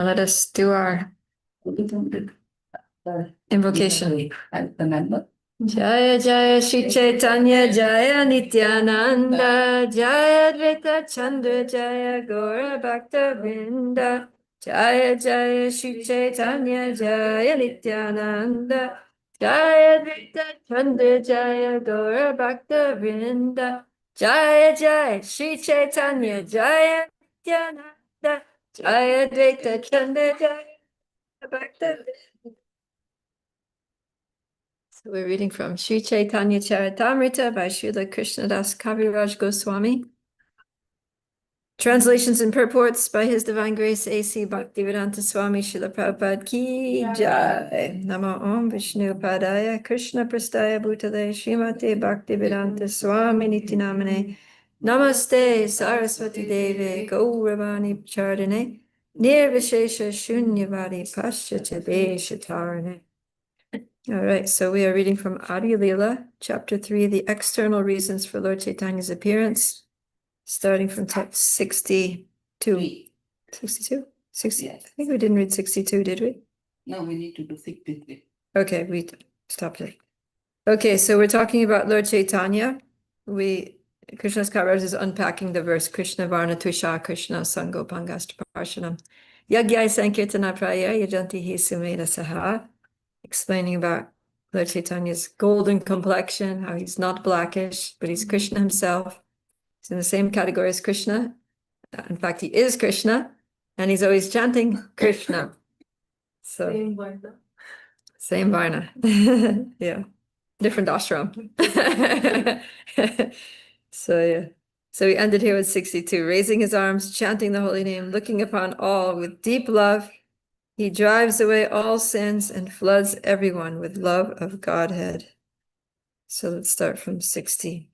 Let us do our invocation. Jaya Jaya Shri Caitanya Jaya Nityananda Jaya Advaita Chandra Jaya Gaura Bhakta Vrinda Jaya Jaya Shri Caitanya Jaya Nityananda Jaya Advaita Chandra Jaya Gaura Bhakta Vrinda Jaya Jaya Shri Caitanya Jaya Nityananda Jaya Advaita Chandra Jaya Bhakta Vrinda. So we're reading from Sri Caitanya Charitamrita by Srila Krishnadas Kaviraj Goswami. Translations and purports by His Divine Grace A.C. Bhaktivedanta Swami Srila Prabhupada Ki Jai. Namo Om Vishnu Padaya Krishna Prastaya Bhutale Srimate Bhaktivedanta Swami Nitinamane Namaste Saraswati Deve Gauravani Chardane Nirvishesha Shunyavadi Paschate Veshatarane. All right, so we are reading from Adi-lila, chapter 3, the external reasons for Lord Chaitanya's appearance, starting from text 62. 62? 60. Yes. I think we didn't read 62, did we? No, we need to do 63. Okay, we stopped it. Okay, so we're talking about Lord Chaitanya. Krishna's Kaviraj is unpacking the verse, Krishna Varna Tvisha Krishna Sango Pangasta Parshanam. Yagyai Sankirtana Praya Yajanti Hi Sumeda Saha. Explaining about Lord Chaitanya's golden complexion, how he's not blackish, but he's Krishna himself. He's in the same category as Krishna. In fact, he is Krishna, and he's always chanting Krishna. So same Varna. Yeah. Different ashram. So yeah. So we ended here with 62. Raising his arms, chanting the holy name, looking upon all with deep love. He drives away all sins and floods everyone with love of Godhead. So let's start from 63.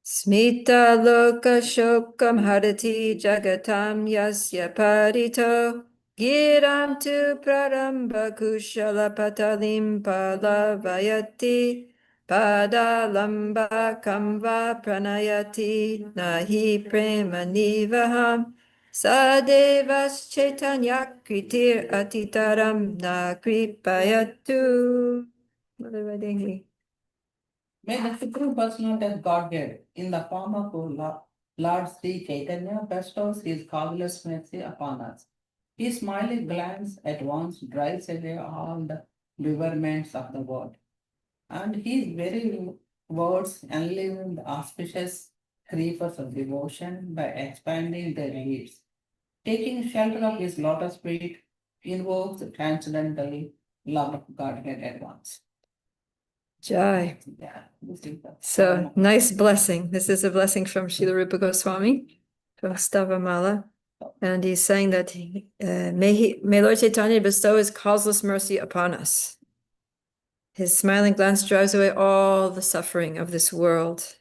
Smita loka shokam harati jagatam yasya parito giram tu praramba kushala patalim palavayati padalamba kamva pranayati nahi prema nivaham Sadevas Chaitanya Kritir Atitaram Na Kripayatu. Mother Vadingi. May the Supreme Personality of Godhead, in the form of Lord Sri Caitanya, bestows his causeless mercy upon us. His smiling glance at once drives away all the bewilderments of the world, and his very words enliven the auspicious creepers of devotion by expanding their leaves. Taking shelter of his lotus feet, invokes transcendental love of Godhead at once. Jai. Yeah. So nice blessing. This is a blessing from Srila Rupa Goswami, from Stavamala. And he's saying that may Lord Chaitanya bestow his causeless mercy upon us. His smiling glance drives away all the suffering of this world.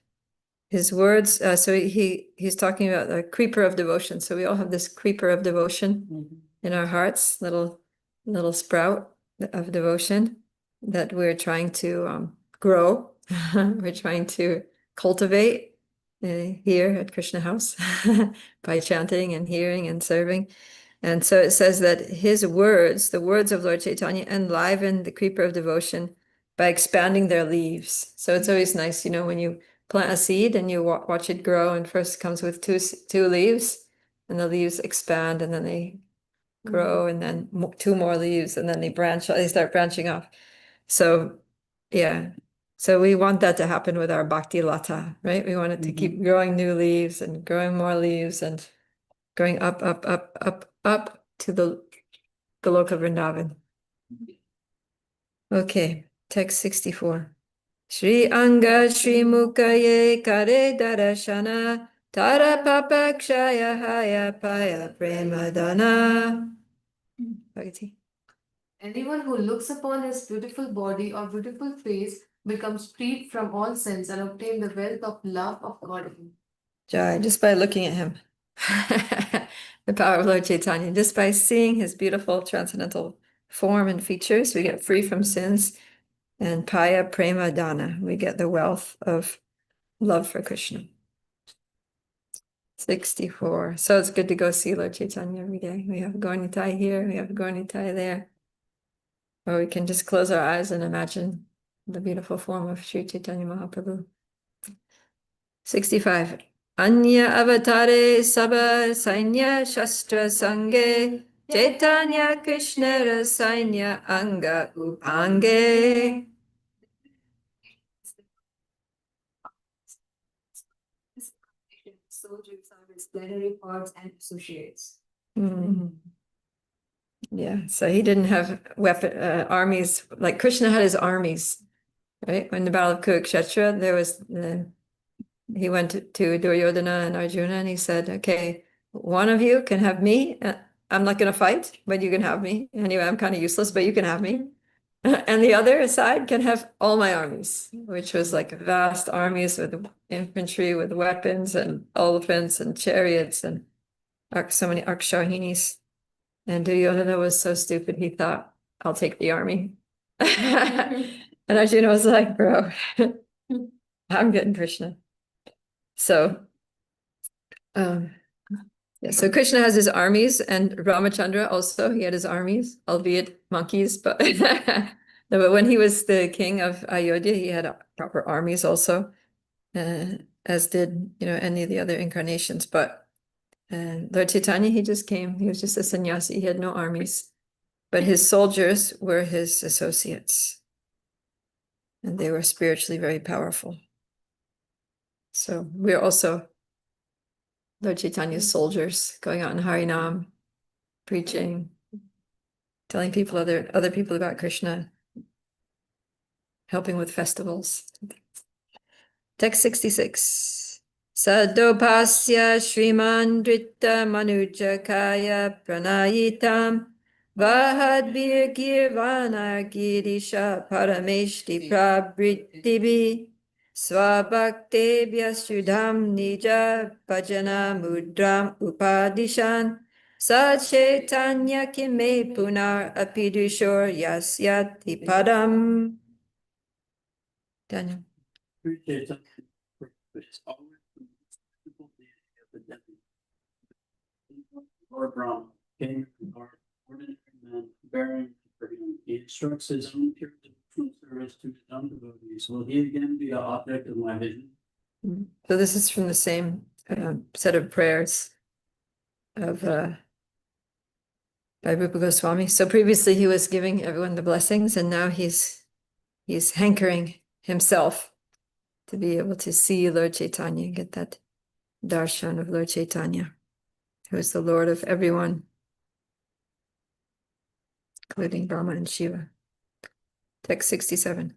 His words, so he's talking about the creeper of devotion. So we all have this creeper of devotion in our hearts, little sprout of devotion that we're trying to grow. We're trying to cultivate here at Krishna House by chanting and hearing and serving. And so it says that his words, the words of Lord Chaitanya, enliven the creeper of devotion by expanding their leaves. So it's always nice, when you plant a seed and you watch it grow, and first it comes with two leaves, and the leaves expand, and then they grow, and then two more leaves, and then they start branching off. So yeah, so we want that to happen with our bhakti lata, right? We want it to keep growing new leaves and growing more leaves and going up to the Goloka Vrindavan. Okay, text 64. Shri Anga Shri Mukaye Kare Darashana Tara Papa Kshaya Haya Paya Premadana. Bhagati. Anyone who looks upon his beautiful body or beautiful face becomes freed from all sins and obtain the wealth of love of God. Jai, just by looking at him. The power of Lord Chaitanya. Just by seeing his beautiful transcendental form and features, we get free from sins. And Paya Prema Dana, we get the wealth of love for Krishna. 64. So it's good to go see Lord Chaitanya every day. We have Gaurnitai here, we have Gaurnitai there. Or we can just close our eyes and imagine the beautiful form of Sri Chaitanya Mahaprabhu. 65. Anya avatare sabha sainya shastra sange Chaitanya Krishna sainya anga upange. Soldiers are his plenary parts and associates. Yeah, so he didn't have armies like Krishna had his armies, right? When the Battle of Kurukshetra, there was he went to Duryodhana and Arjuna and he said, okay, one of you can have me. I'm not going to fight, but you can have me. Anyway, I'm kind of useless, but you can have me. And the other side can have all my armies, which was like vast armies with infantry, with weapons and elephants and chariots and so many akshahinis. And Duryodhana was so stupid, he thought, I'll take the army. And Arjuna was like, bro, I'm getting Krishna. So, yeah, so Krishna has his armies, and Ramachandra also, he had his armies, albeit monkeys, but no, but when he was the king of Ayodhya, he had proper armies also, as did, any of the other incarnations. But Lord Chaitanya, he just came, he was just a sannyasi, he had no armies, but his soldiers were his associates, and they were spiritually very powerful. So we're also Lord Chaitanya's soldiers, going out in Harinam, preaching, telling people other people about Krishna, helping with festivals. Text 66. Sadopasya Shriman Drita Manujakaya Pranayitam Vahadbir Girvana Girisha Parameshti Prabrittibi Swabhaktebhya Sudham Nija Bhajana Mudram Upadishan Sachaitanya Kime Punar Apidushor Yasyati Padam. Daniel. Appreciate that. It's always the simple deity of the devil. Lord Brahma came from ordinary men bearing for him. He instructs his own pure devotional service to his own devotees. Will he again be an object of my vision? So this is from the same set of prayers of by Rupa Goswami. So previously he was giving everyone the blessings, and now he's hankering himself to be able to see Lord Chaitanya, get that darshan of Lord Chaitanya, who is the Lord of everyone, including Brahma and Shiva. Text 67.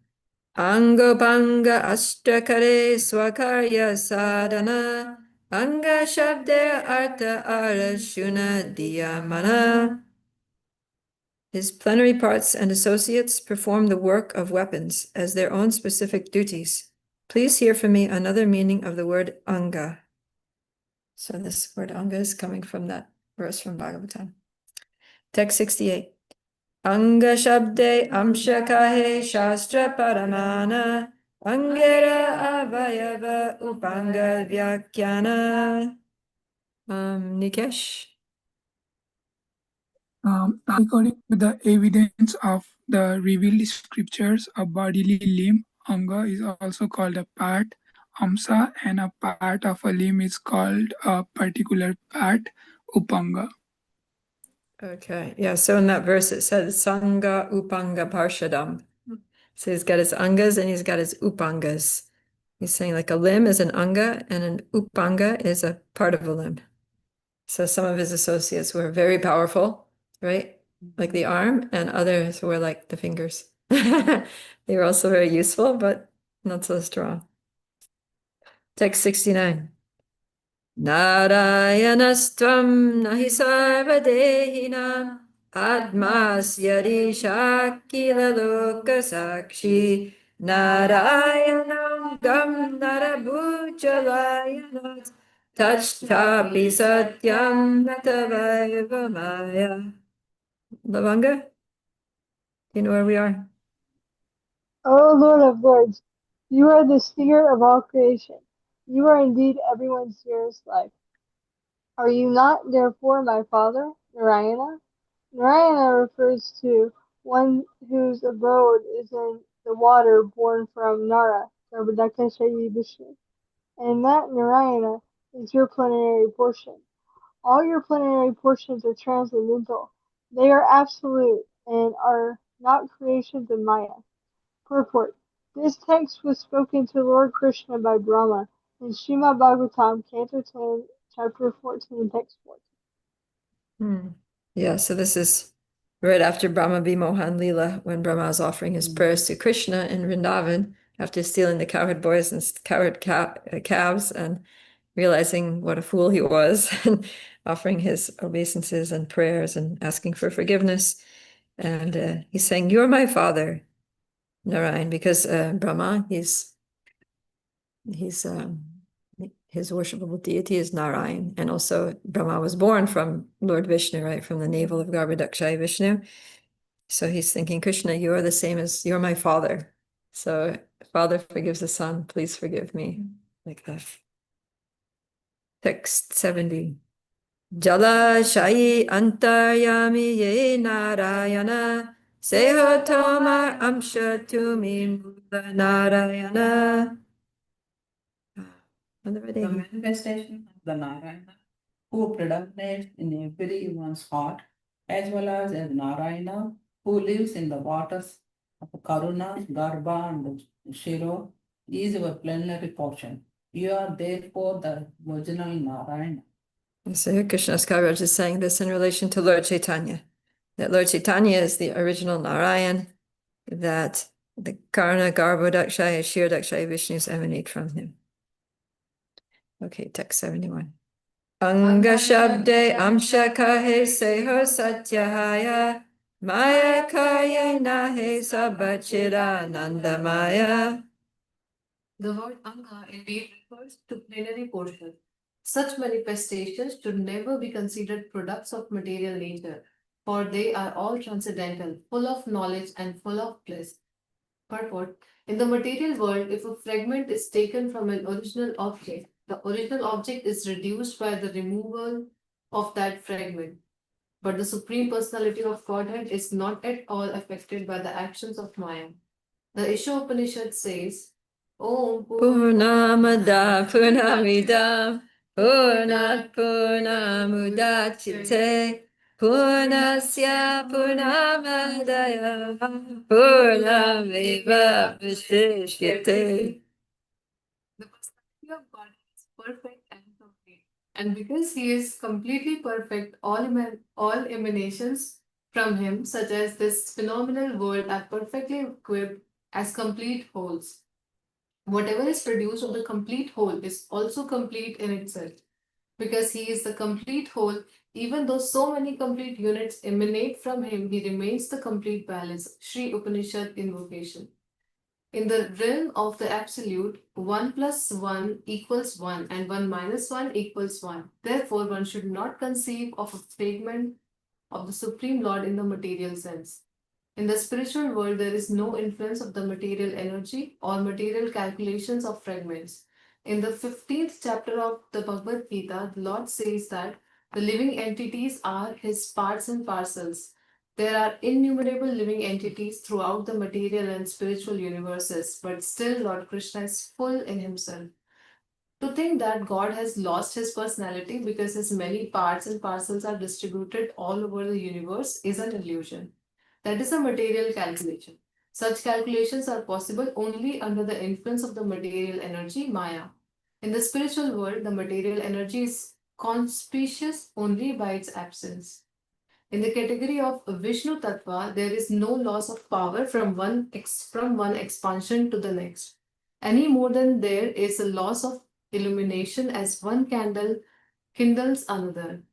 Angopanga ashtakare swakarya sadhana anga shabde artha arashuna diyamana. His plenary parts and associates perform the work of weapons as their own specific duties. Please hear from me another meaning of the word anga. So this word anga is coming from that verse from Bhagavatam. Text 68. Anga shabde amshakahe shastra paramana angera avayava upanga vyakyana. Nikesh? According to the evidence of the revealed scriptures, a bodily limb, anga, is also called a part, amsa, and a part of a limb is called a particular part, upanga. Okay, yeah, so in that verse it says Sangha Upanga Parshadam. So he's got his angas and he's got his upangas. He's saying like a limb is an anga and an upanga is a part of a limb. So some of his associates were very powerful, right? Like the arm, and others were like the fingers. They were also very useful, but not so strong. Text 69. Narayanastvam nahi sarvadehinam Atmas yadi shakila loka sakshi Narayanam gam narabhuchalayanat Tachtapi satyam natavaiva maya. Lavanga, do you know where we are? O Lord of Lords, you are the sphere of all creation. You are indeed everyone's dearest life. Are you not therefore my father, Narayana? Narayana refers to one whose abode is in the water born from Nara, Garbhodakashayi Vishnu, and that Narayana is your plenary portion. All your plenary portions are transcendental. They are absolute and are not creations of Maya. Purport. This text was spoken to Lord Krishna by Brahma in Srimad Bhagavatam, Canto 10, Chapter 14, Text 14. Yeah, so this is right after Brahma Vimohan Lila, when Brahma was offering his prayers to Krishna in Vrindavan after stealing the cowherd boys and cowherd calves and realizing what a fool he was and offering his obeisances and prayers and asking for forgiveness. And he's saying, "You're my father, Narayan," because Brahma, his worshipable deity is Narayan, and also Brahma was born from Lord Vishnu, right, from the navel of Garbhodakshaya Vishnu. So he's thinking, Krishna, you are the same as you're my father. So father forgives the son, please forgive me, like that. Text 70. Jala Shayi Antaryami Ye Narayana Seho Tomar Amsha Tumi Mula Narayana. The manifestation of the Narayana, who predominates in everyone's heart, as well as Narayana, who lives in the waters of Karuna, Garbha, and Shiro, is your plenary portion. You are therefore the original Narayana. So here Krishnadas Kaviraj is saying this in relation to Lord Caitanya, that Lord Caitanya is the original Narayan, that the Karna, Garbhodakshaya, Kshirodakshaya Vishnus emanate from him. Okay, text 71. Anga Shabde Amsha Kahe Seho Satyahaya Maya Kaya Nahe Sabachira Nandamaya. The word Anga indeed refers to plenary portion. Such manifestations should never be considered products of material nature, for they are all transcendental, full of knowledge and full of bliss. Purport. In the material world, if a fragment is taken from an original object, the original object is reduced by the removal of that fragment. But the Supreme Personality of Godhead is not at all affected by the actions of Maya. The Isha Upanishad says, Om Purnamada Purnamidam Purnat Purnamudachite Purnasya Purnamadaya Purnameva Vishishyate. The personality of God is perfect and complete. And because he is completely perfect, all emanations from him, such as this phenomenal world, are perfectly equipped as complete wholes. Whatever is produced of the complete whole is also complete in itself. Because he is the complete whole, even though so many complete units emanate from him, he remains the complete balance. Sri Upanishad Invocation. In the realm of the absolute, 1 plus 1 equals 1 and 1 minus 1 equals 1. Therefore, one should not conceive of a fragment of the Supreme Lord in the material sense. In the spiritual world, there is no influence of the material energy or material calculations of fragments. In the 15th chapter of the Bhagavad Gita, the Lord says that the living entities are his parts and parcels. There are innumerable living entities throughout the material and spiritual universes, but still Lord Krishna is full in himself. To think that God has lost his personality because his many parts and parcels are distributed all over the universe is an illusion. That is a material calculation. Such calculations are possible only under the influence of the material energy, Maya. In the spiritual world, the material energy is conspicuous only by its absence. In the category of Vishnu Tattva, there is no loss of power from one expansion to the next, any more than there is a loss of illumination as one candle kindles another.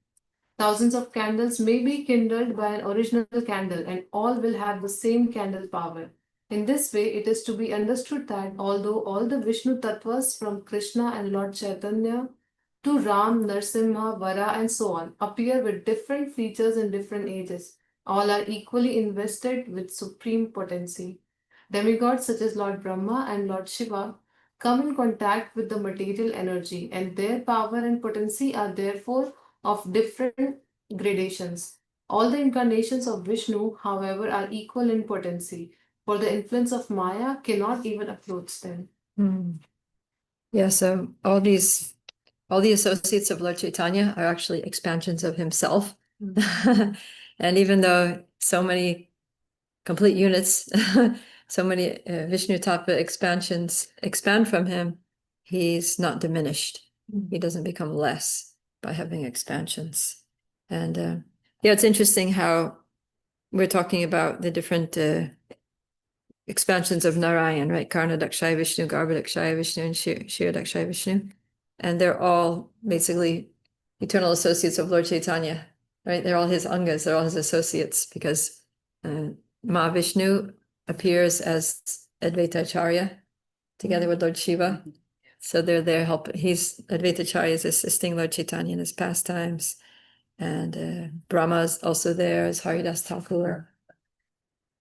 Thousands of candles may be kindled by an original candle, and all will have the same candle power. In this way, it is to be understood that although all the Vishnu Tattvas from Krishna and Lord Chaitanya to Ram, Narsimha, Vara, and so on appear with different features in different ages, all are equally invested with supreme potency. Demigods such as Lord Brahma and Lord Shiva come in contact with the material energy, and their power and potency are therefore of different gradations. All the incarnations of Vishnu, however, are equal in potency, for the influence of Maya cannot even approach them. Yeah, so all the associates of Lord Chaitanya are actually expansions of himself. And even though so many complete units, so many Vishnu Tattva expansions expand from him, he's not diminished. He doesn't become less by having expansions. And yeah, it's interesting how we're talking about the different expansions of Narayan, right? Karna Dakshaya Vishnu, Garbha Dakshaya Vishnu, and Shira Dakshaya Vishnu. And they're all basically eternal associates of Lord Chaitanya, right? They're all his angas, they're all his associates, because Mahavishnu appears as Advaita Acharya together with Lord Shiva. So they're there helping. Advaita Acharya is assisting Lord Chaitanya in his pastimes. And Brahma is also there as Haridas Thakur.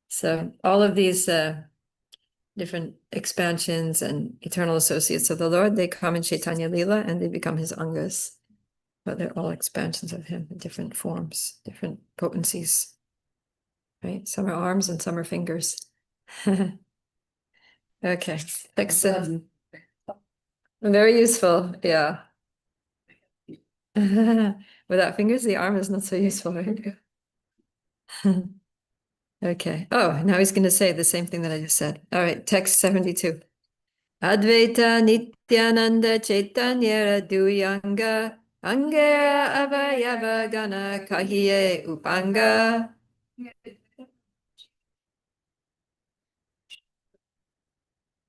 So all of these different expansions and eternal associates of the Lord, they come in Caitanya Lila and they become his angas. But they're all expansions of him in different forms, different potencies. Right? Some are arms and some are fingers. Okay. Next, very useful. Yeah. Without fingers, the arm is not so useful, right? Okay. Oh, now he's going to say the same thing that I just said. All right. Text 72. Advaita Nityananda Chaitanya Duyanga Angera Avayava Gana Kahiye Upanga.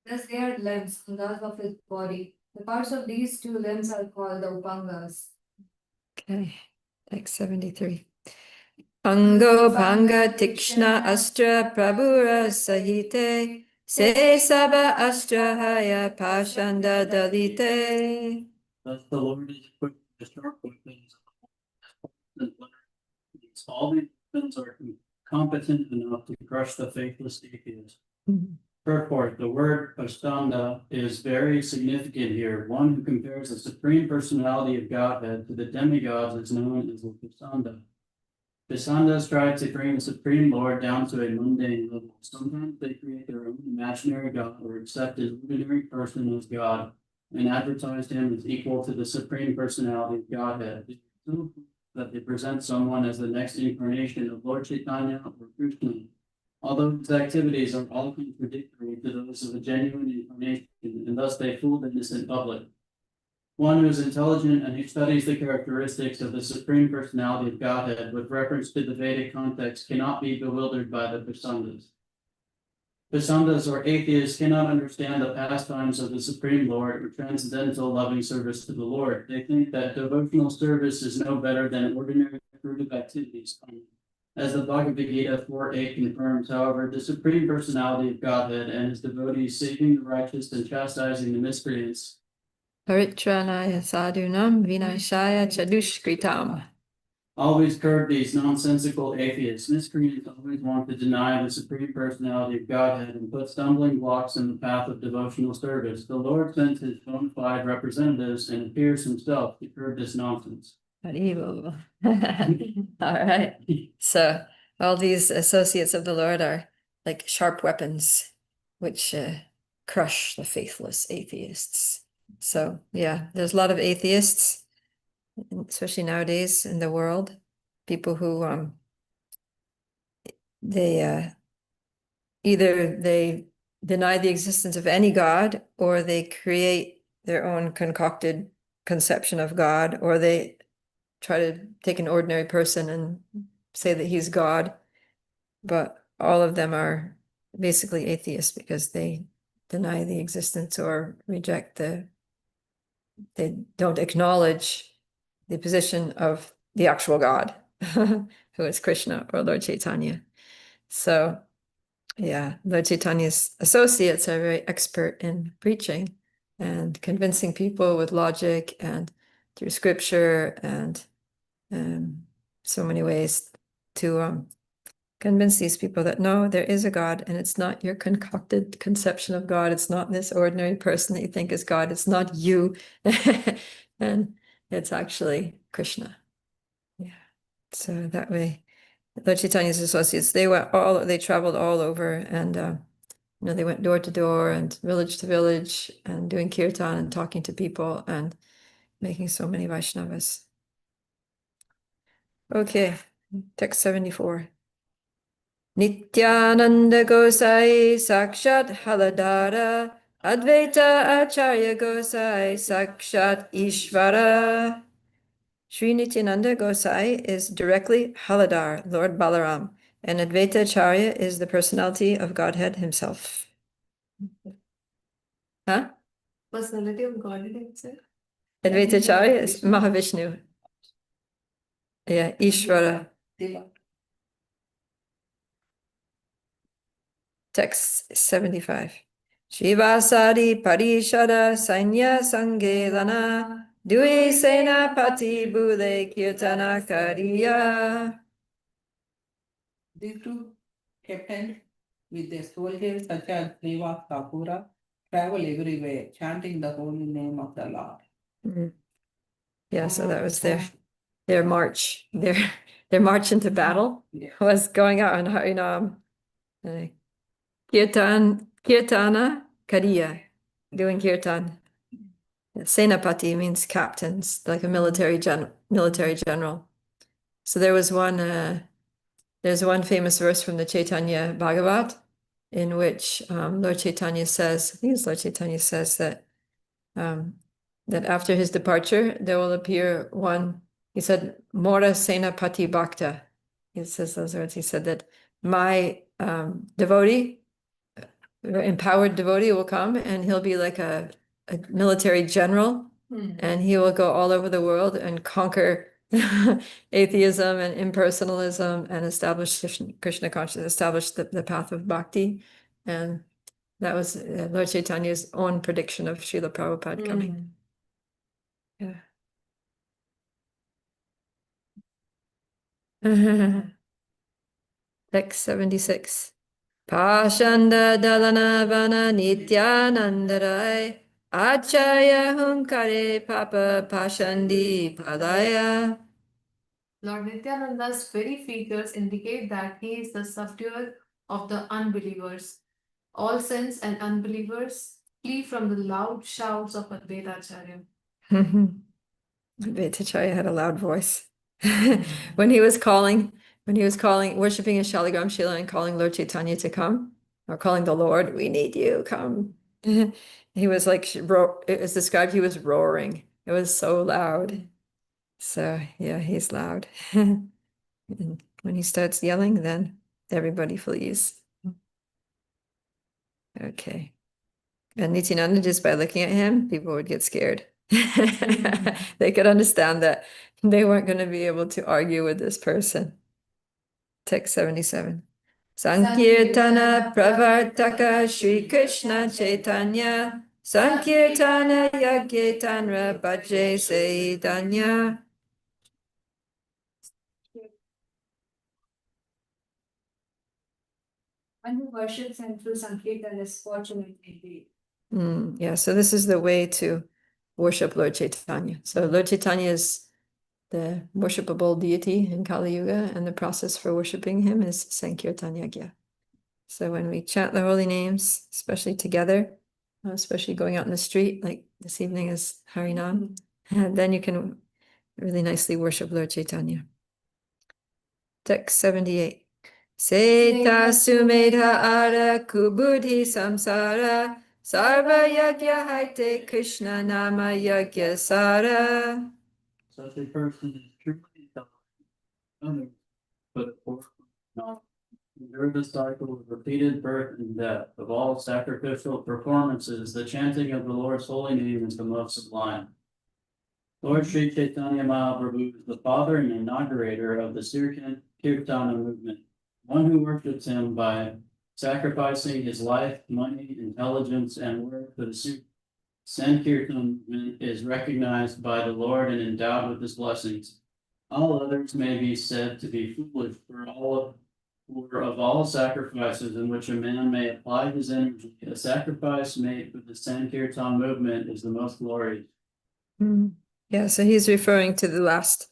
Thus they are limbs, those of his body. The parts of these two limbs are called the Upangas. Okay, text 73. Ango Bhanga Tikshna Astra Prabhura Sahite Se Saba Astra Haya Pashanda Dalite. Thus the Lord is equipped with sharp weapons. All these weapons are competent enough to crush the faithless atheist. Purport: the word Pastanda is very significant here. One who compares the Supreme Personality of Godhead to the demigods is known as a Pastanda. Pasandas try to bring the Supreme Lord down to a mundane level. Sometimes they create their own imaginary God or accept his ordinary person as God and advertise him as equal to the Supreme Personality of Godhead. That they present someone as the next incarnation of Lord Chaitanya or Krishna. Although these activities are all contradictory to those of a genuine incarnation, and thus they fool the innocent public. One who is intelligent and who studies the characteristics of the Supreme Personality of Godhead with reference to the Vedic context cannot be bewildered by the Pasandas. Pasandas or atheists cannot understand the pastimes of the Supreme Lord or transcendental loving service to the Lord. They think that devotional service is no better than ordinary fruitive activities. As the Bhagavad Gita 4:8 confirms, however, the Supreme Personality of Godhead and his devotees saving the righteous and chastising the miscreants. Paritranaya sadhunam vinashaya chadushkritam. Always curb these nonsensical atheists. Miscreants always want to deny the Supreme Personality of Godhead and put stumbling blocks in the path of devotional service. The Lord sends his bona fide representatives and appears himself to curb this nonsense. All right. So all these associates of the Lord are like sharp weapons, which crush the faithless atheists. So yeah, there's a lot of atheists, especially nowadays in the world. People who either they deny the existence of any God, or they create their own concocted conception of God, or they try to take an ordinary person and say that he's God. But all of them are basically atheists because they deny the existence or reject they don't acknowledge the position of the actual God, who is Krishna or Lord Chaitanya. So yeah, Lord Chaitanya's associates are very expert in preaching and convincing people with logic and through scripture and so many ways to convince these people that no, there is a God, and it's not your concocted conception of God. It's not this ordinary person that you think is God. It's not you. And it's actually Krishna. So that way, Lord Chaitanya's associates, they traveled all over, and they went door to door and village to village and doing kirtan and talking to people and making so many Vaishnavas. Okay, text 74. Nityananda Gosai Sakshat Haladara Advaita Acharya Gosai Sakshat Ishvara. Sri Nityananda Gosai is directly Haladar, Lord Balaram, and Advaita Acharya is the personality of Godhead himself. Huh? Personality of Godhead itself. Advaita Acharya is Mahavishnu. Yeah, Ishvara. Text 75. Shivasadi Parishada Sanya Sangelana Dui Sena Pati Bule Kirtana Kariya. These two captains with their soldiers such as Srivas Kapura travel everywhere, chanting the holy name of the Lord. Mhm. Yeah, so that was their march. Their march into battle was going out on Harinam. Kirtana Kariya, doing kirtan. Senapati means captains, like a military general. So there's one famous verse from the Caitanya Bhagavat in which Lord Chaitanya says, I think it's Lord Chaitanya says that after his departure there will appear one. He said, Mora Senapati Bhakta. He says those words. He said that my devotee, empowered devotee, will come and he'll be like a military general, and he will go all over the world and conquer atheism and impersonalism and establish Krishna consciousness, establish the path of bhakti. And that was Lord Chaitanya's own prediction of Srila Prabhupada coming. Yeah. Text 76. Pashanda Dalana Vana Nityanandarai Acharya Hunkare Papa Pashandi Padaya. Lord Nityananda's very features indicate that he is the subduer of the unbelievers. All saints and unbelievers flee from the loud shouts of Advaita Acharya. Advaita Acharya had a loud voice. When he was calling, worshiping in Shaligram Shila and calling Lord Chaitanya to come, or calling the Lord, we need you, come. He was like, it was described, he was roaring. It was so loud. So yeah, he's loud. And when he starts yelling, then everybody flees. Okay. And Nityananda, just by looking at him, people would get scared. They could understand that they weren't going to be able to argue with this person. Text 77. Sankirtana Pravartaka Sri Krishna Chaitanya Sankirtana Yagyetanra Bhaje Saidanya. One who worships him through Sankirtan is fortunate indeed. Yeah, so this is the way to worship Lord Chaitanya. So Lord Chaitanya is the worshipable deity in Kali Yuga, and the process for worshiping him is Sankirtan Yagya. So when we chant the holy names, especially together, especially going out in the street, like this evening is Harinam, and then you can really nicely worship Lord Chaitanya. Text 78. Seta sumedha ara kubudhi samsara sarva yagya haite Krishna nama yagya sara. Such a person is truly others, but for not endure the cycle of repeated birth and death of all sacrificial performances. The chanting of the Lord's holy name is the most sublime. Lord Sri Caitanya Mahaprabhu is the father and inaugurator of the Kirtana movement. One who worships him by sacrificing his life, money, intelligence, and work for the Sankirtan movement is recognized by the Lord and endowed with his blessings. All others may be said to be foolish, for of all sacrifices in which a man may apply his energy, a sacrifice made for the Sankirtan movement is the most glorious. Yeah, so he's referring to the last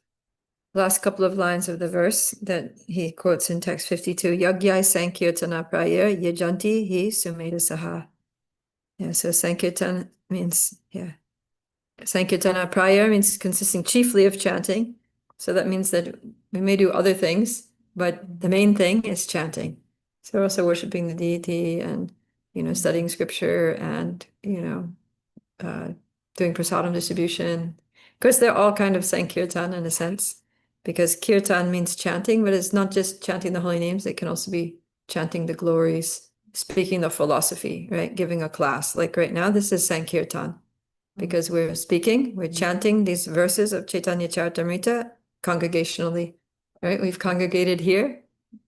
last couple of lines of the verse that he quotes in text 52, Yagyai Sankirtana Praya Yajanti Hi Sumeda Saha. Yeah, so Sankirtan means, Sankirtana Praya means consisting chiefly of chanting. So that means that we may do other things, but the main thing is chanting. So we're also worshiping the deity and, studying scripture and, doing prasadam distribution. Of course, they're all kind of Sankirtan in a sense, because kirtan means chanting, but it's not just chanting the holy names. It can also be chanting the glories, speaking the philosophy, right? Giving a class. Like right now, this is Sankirtan, because we're chanting these verses of Caitanya Charitamrita congregationally, right? We've congregated here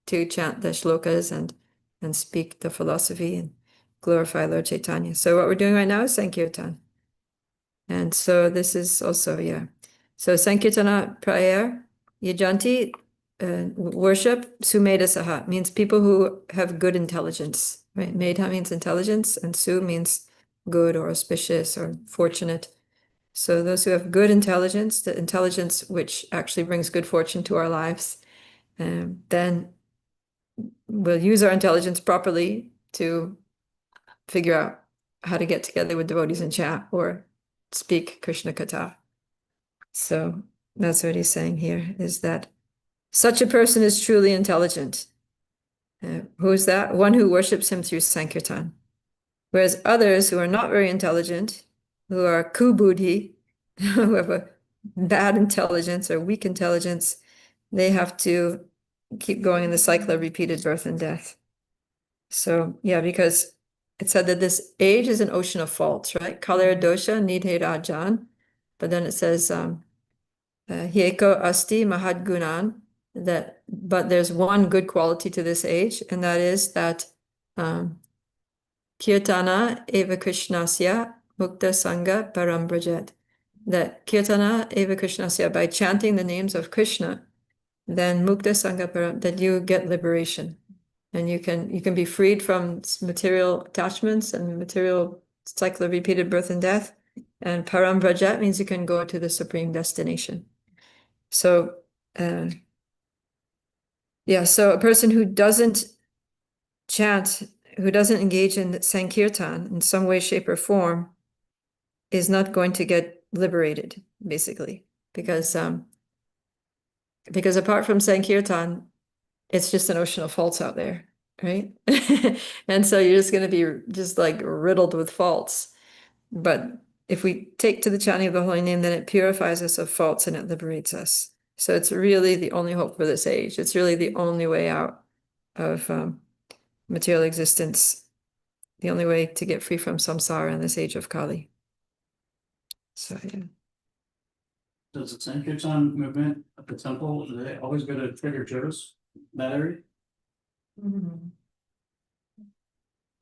to chant the shlokas and speak the philosophy and glorify Lord Chaitanya. So what we're doing right now is Sankirtan. And so this is also, So Sankirtana prayer, yajanti, worship, sumeda saha, means people who have good intelligence, right? Medha means intelligence, and su means good or auspicious or fortunate. So those who have good intelligence, the intelligence which actually brings good fortune to our lives, then we'll use our intelligence properly to figure out how to get together with devotees and chat or speak Krishna Katha. So that's what he's saying here, is that such a person is truly intelligent. Who's that? One who worships him through Sankirtan. Whereas others who are not very intelligent, who are kubuddhi, who have a bad intelligence or weak intelligence, they have to keep going in the cycle of repeated birth and death. So, because it said that this age is an ocean of faults, right? Kalera dosha nidhe rajan. But then it says, Hieko asti mahadgunan, but there's one good quality to this age, and that is that Kirtana eva Krishnasya mukta sangha param brajet. That Kirtana eva Krishnasya, by chanting the names of Krishna, then mukta sangha param, that you get liberation. And you can be freed from material attachments and material cycle of repeated birth and death. And param brajet means you can go to the supreme destination. So, so a person who doesn't chant, who doesn't engage in Sankirtan in some way, shape, or form is not going to get liberated, basically, because apart from Sankirtan, it's just an ocean of faults out there, right? And so you're just going to be just like riddled with faults. But if we take to the chanting of the holy name, then it purifies us of faults and it liberates us. So it's really the only hope for this age. It's really the only way out of material existence, the only way to get free from samsara in this age of Kali. So, Does the Sankirtan movement at the temple, do they always go to Trader Joe's, that area?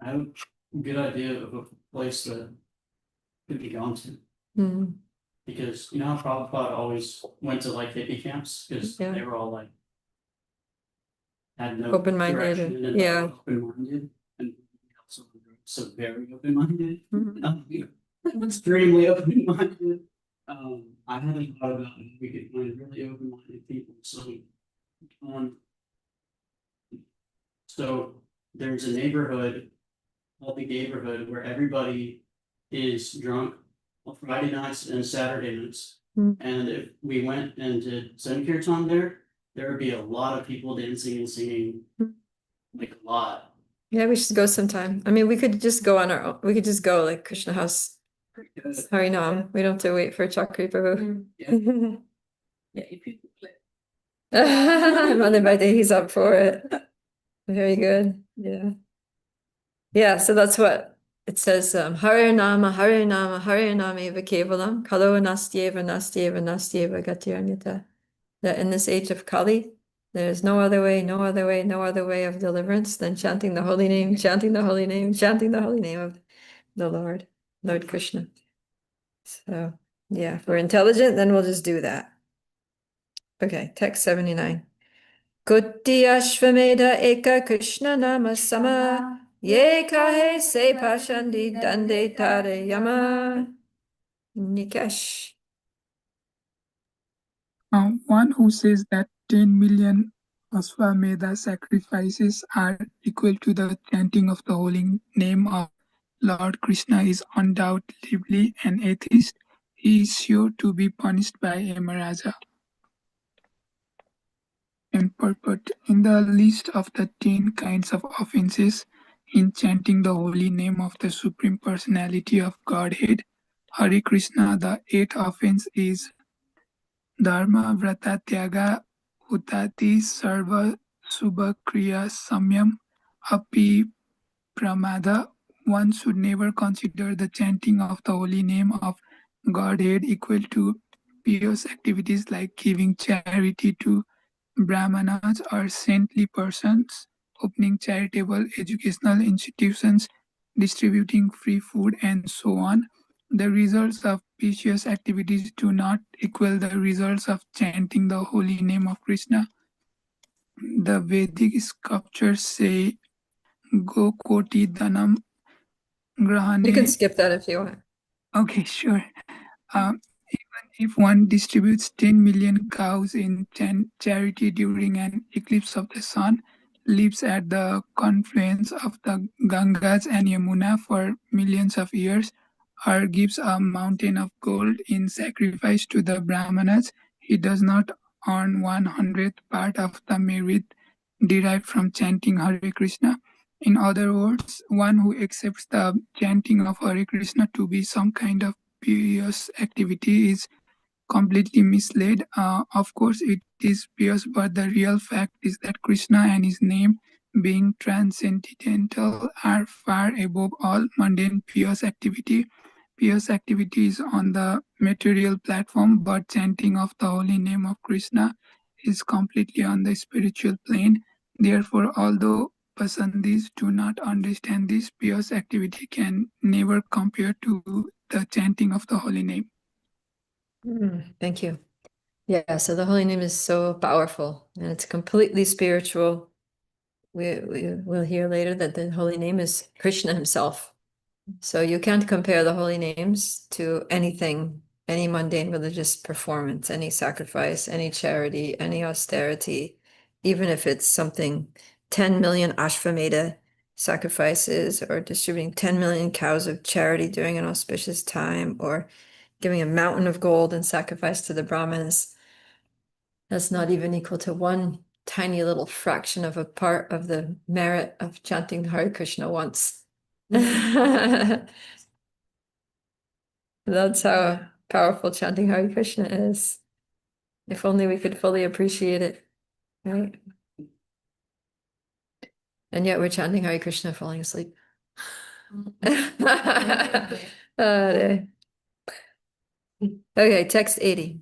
I have a good idea of a place that could be gone to. Because how Prabhupada always went to like hippie camps, because they were all like had no open-minded, direction and open-minded, and also so very open-minded, extremely open-minded. I hadn't thought about if we could find really open-minded people. So there's a neighborhood, healthy neighborhood, where everybody is drunk on Friday nights and Saturday nights. And if we went and did Sankirtan there would be a lot of people dancing and singing, like a lot. Yeah, we should go sometime. I mean, we could just go on our own. We could just go like Krishna House. Harinam. We don't have to wait for Chakri Prabhu. If you play. Monday by day, he's up for it. Very good. Yeah, so that's what it says. Harinama, Harinama, Harinama eva kevalam, kalo nastyeva, nastyeva, nastyeva gatiranyata. That in this age of Kali, there's no other way, no other way, no other way of deliverance than chanting the holy name, chanting the holy name, chanting the holy name of the Lord Krishna. So, if we're intelligent, then we'll just do that. Okay, text 79. Kuti Ashvamedha Eka Krishna Nama Sama Ye Kahe Se Pashandi Dande Tare Yama Nikesh. One who says that 10 million Ashwamedha sacrifices are equal to the chanting of the holy name of Lord Krishna is undoubtedly an atheist. He is sure to be punished by Yamaraja. And purport: in the list of the 10 kinds of offenses in chanting the holy name of the Supreme Personality of Godhead, Hare Krishna, the 8th offense is Dharma Vrata Tyaga Hutati Sarva Subha Kriya Samyam Api Pramada. One should never consider the chanting of the holy name of Godhead equal to pious activities like giving charity to Brahmanas or saintly persons, opening charitable educational institutions, distributing free food, and so on. The results of pious activities do not equal the results of chanting the holy name of Krishna. The Vedic scriptures say, Go koti dhanam You can grahane. skip that if you want. Okay, sure. Even if one distributes 10 million cows in charity during an eclipse of the sun, lives at the confluence of the Gangas and Yamuna for millions of years, or gives a mountain of gold in sacrifice to the Brahmanas, he does not earn 1/100th part of the merit derived from chanting Hare Krishna. In other words, one who accepts the chanting of Hare Krishna to be some kind of pious activity is completely misled. Of course, it is pious, but the real fact is that Krishna and his name, being transcendental, are far above all mundane pious activity. Pious activity is on the material platform, but chanting of the holy name of Krishna is completely on the spiritual plane. Therefore, although Pasandis do not understand this, pious activity can never compare to the chanting of the holy name. Thank you. Yeah, so the holy name is so powerful and it's completely spiritual. We'll hear later that the holy name is Krishna himself. So you can't compare the holy names to anything, any mundane religious performance, any sacrifice, any charity, any austerity, even if it's something 10 million Ashvamedha sacrifices or distributing 10 million cows of charity during an auspicious time or giving a mountain of gold in sacrifice to the Brahmins. That's not even equal to one tiny little fraction of a part of the merit of chanting Hare Krishna once. That's how powerful chanting Hare Krishna is. If only we could fully appreciate it, right? And yet we're chanting Hare Krishna, falling asleep. Okay, text 80.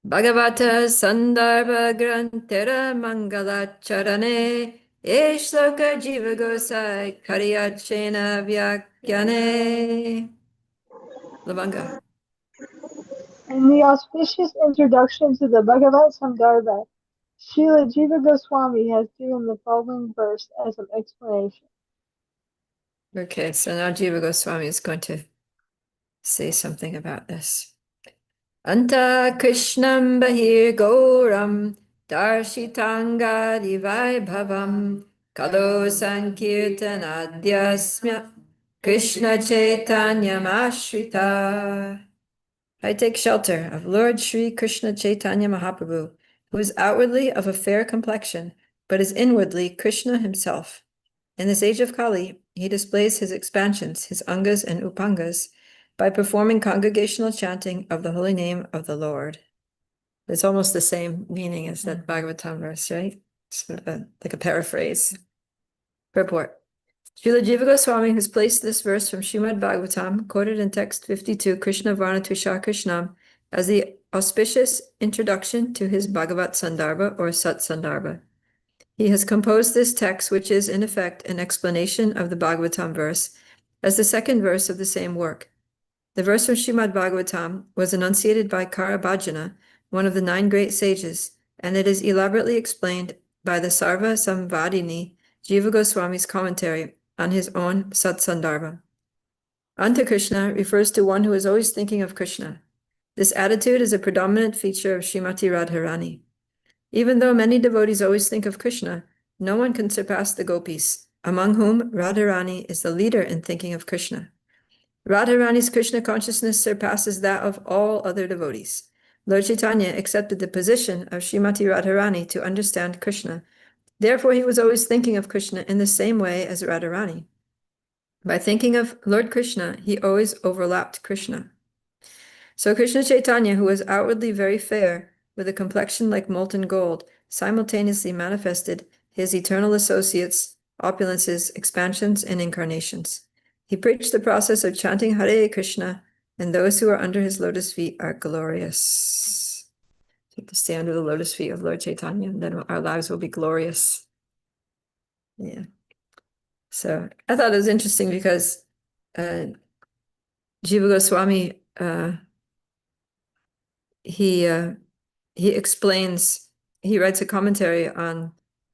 Bhagavata Sandarbha Grantera Mangala Charane Eshloka Jiva Gosai Kariyachena Vyakyane. Lavanga. In the auspicious introduction to the Bhagavad Sandarbha, Srila Jiva Goswami has given the following verse as an explanation. Okay, so now Jiva Goswami is going to say something about this. Anta Krishnam Bahir Gauram Darshitanga Vaibhavam Kalo Sankirtanadyasmya Krishna Chaitanyam Ashrita. I take shelter of Lord Sri Krishna Chaitanya Mahaprabhu, who is outwardly of a fair complexion, but is inwardly Krishna himself. In this age of Kali, he displays his expansions, his angas and upangas, by performing congregational chanting of the holy name of the Lord. It's almost the same meaning as that Bhagavatam verse, right? It's like a paraphrase. Purport. Srila Jiva Goswami has placed this verse from Srimad Bhagavatam, quoted in text 52, Krishna Varna Tushar Krishnam, as the auspicious introduction to his Bhagavat Sandarbha or Sat Sandarbha. He has composed this text, which is in effect an explanation of the Bhagavatam verse, as the second verse of the same work. The verse from Srimad Bhagavatam was enunciated by Karabhajana, one of the 9 great sages, and it is elaborately explained by the Sarva Samvadini Jiva Goswami's commentary on his own Sat Sandarbha. Anta Krishna refers to one who is always thinking of Krishna. This attitude is a predominant feature of Srimati Radharani. Even though many devotees always think of Krishna, no one can surpass the gopis, among whom Radharani is the leader in thinking of Krishna. Radharani's Krishna consciousness surpasses that of all other devotees. Lord Chaitanya accepted the position of Srimati Radharani to understand Krishna. Therefore, he was always thinking of Krishna in the same way as Radharani. By thinking of Lord Krishna, he always overlapped Krishna. So Krishna Chaitanya, who was outwardly very fair, with a complexion like molten gold, simultaneously manifested his eternal associates, opulences, expansions, and incarnations. He preached the process of chanting Hare Krishna, and those who are under his lotus feet are glorious. We have to stay under the lotus feet of Lord Chaitanya, and then our lives will be glorious. Yeah. So I thought it was interesting because Jiva Goswami, he explains, he writes a commentary on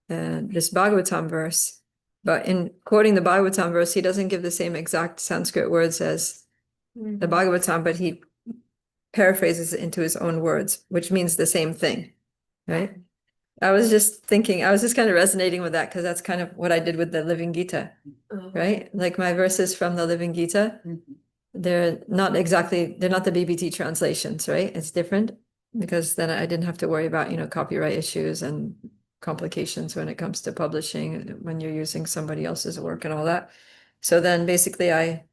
this Bhagavatam verse, but in quoting the Bhagavatam verse, he doesn't give the same exact Sanskrit words as the Bhagavatam, but he paraphrases it into his own words, which means the same thing, right? I was just thinking, I was just kind of resonating with that because that's kind of what I did with the Living Gita, right? Like my verses from the Living Gita, they're not the BBT translations, right? It's different because then I didn't have to worry about, copyright issues and complications when it comes to publishing when you're using somebody else's work and all that. So then basically I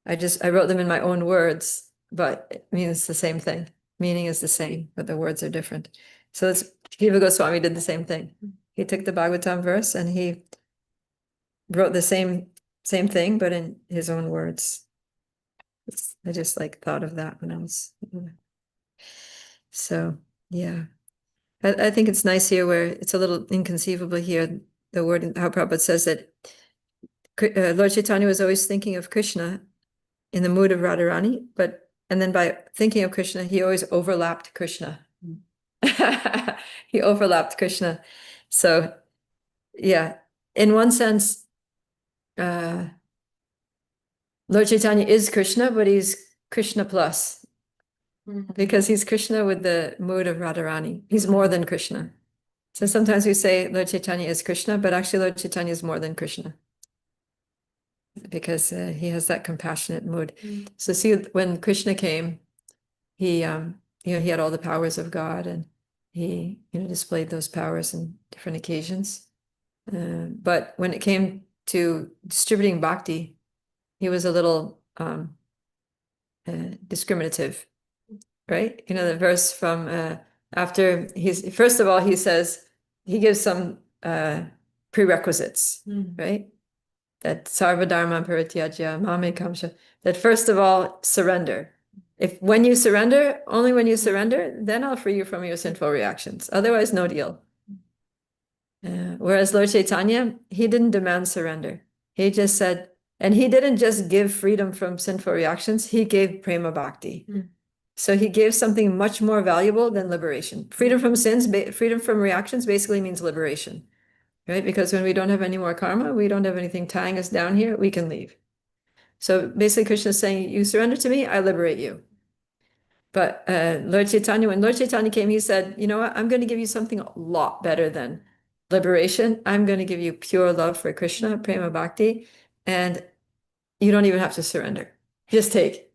wrote them in my own words, but it means the same thing. Meaning is the same, but the words are different. So Jiva Goswami did the same thing. He took the Bhagavatam verse and he wrote the same thing, but in his own words. I just thought of that when I was. So yeah, I think it's nice here where it's a little inconceivable here. The word, how Prabhupada says that Lord Chaitanya was always thinking of Krishna in the mood of Radharani, and then by thinking of Krishna, he always overlapped Krishna. He overlapped Krishna. So yeah, in one sense, Lord Chaitanya is Krishna, but he's Krishna plus. Because he's Krishna with the mood of Radharani. He's more than Krishna. So sometimes we say Lord Chaitanya is Krishna, but actually Lord Chaitanya is more than Krishna. Because he has that compassionate mood. So see, when Krishna came, he had all the powers of God, and he displayed those powers in different occasions. But when it came to distributing bhakti, he was a little discriminative, right? The verse from after first of all, he says, he gives some prerequisites, right? That sarva dharma parityajya mame kamsha, that first of all, surrender. When you surrender, only when you surrender, then I'll free you from your sinful reactions. Otherwise, no deal. Whereas Lord Chaitanya, he didn't demand surrender. He just said, and he didn't just give freedom from sinful reactions, he gave prema bhakti. So he gave something much more valuable than liberation. Freedom from sins, freedom from reactions basically means liberation, right? Because when we don't have any more karma, we don't have anything tying us down here, we can leave. So basically Krishna is saying, you surrender to me, I liberate you. But Lord Chaitanya, when Lord Chaitanya came, he said, you know what, I'm going to give you something a lot better than liberation. I'm going to give you pure love for Krishna, prema bhakti, and you don't even have to surrender. Just take.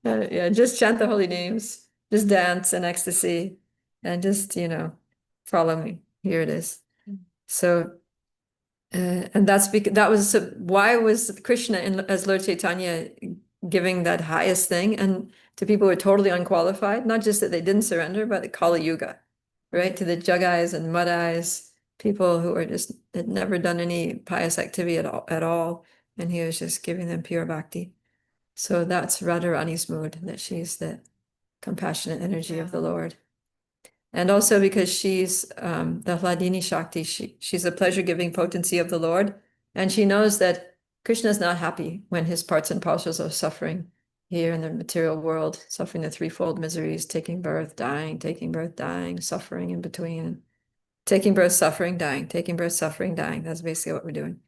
Yeah, just chant the holy names, just dance in ecstasy, and just, follow me. Here it is. So, and that's because why was Krishna as Lord Chaitanya giving that highest thing, and to people who are totally unqualified, not just that they didn't surrender, but the Kali Yuga, right? To the Jugais and Muddais, people who had never done any pious activity at all, and he was just giving them pure bhakti. So that's Radharani's mood, that she's the compassionate energy of the Lord. And also because she's the Hladini Shakti, she's the pleasure-giving potency of the Lord. And she knows that Krishna is not happy when his parts and parcels are suffering here in the material world, suffering the threefold miseries, taking birth, dying, suffering in between. Taking birth, suffering, dying, taking birth, suffering, dying. That's basically what we're doing.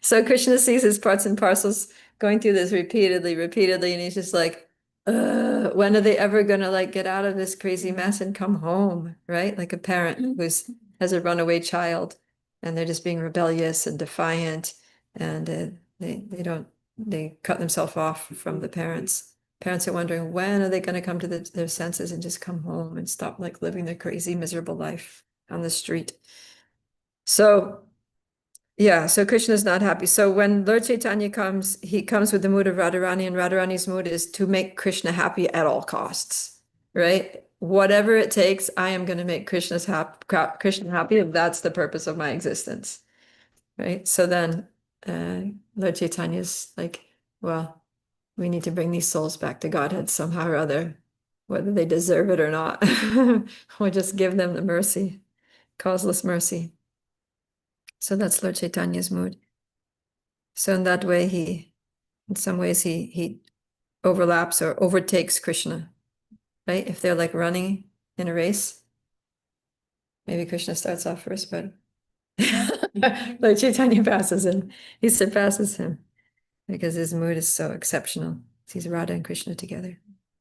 So Krishna sees his parts and parcels going through this repeatedly, and he's just like, when are they ever gonna like get out of this crazy mess and come home, right? Like a parent who's has a runaway child and they're just being rebellious and defiant, and they cut themselves off from the parents. Parents are wondering when are they going to come to their senses and just come home and stop like living their crazy, miserable life on the street. So yeah, so Krishna is not happy. So when Lord Chaitanya comes, he comes with the mood of Radharani, and Radharani's mood is to make Krishna happy at all costs, right? Whatever it takes, I am going to make Krishna happy if that's the purpose of my existence, right? So then Lord Chaitanya's like, well, we need to bring these souls back to Godhead somehow or other, whether they deserve it or not. We'll just give them the mercy, causeless mercy. So that's Lord Chaitanya's mood. So in that way, in some ways, he overlaps or overtakes Krishna, right? If they're like running in a race, maybe Krishna starts off first, but Lord Chaitanya passes him. He surpasses him because his mood is so exceptional. He's Radha and Krishna together.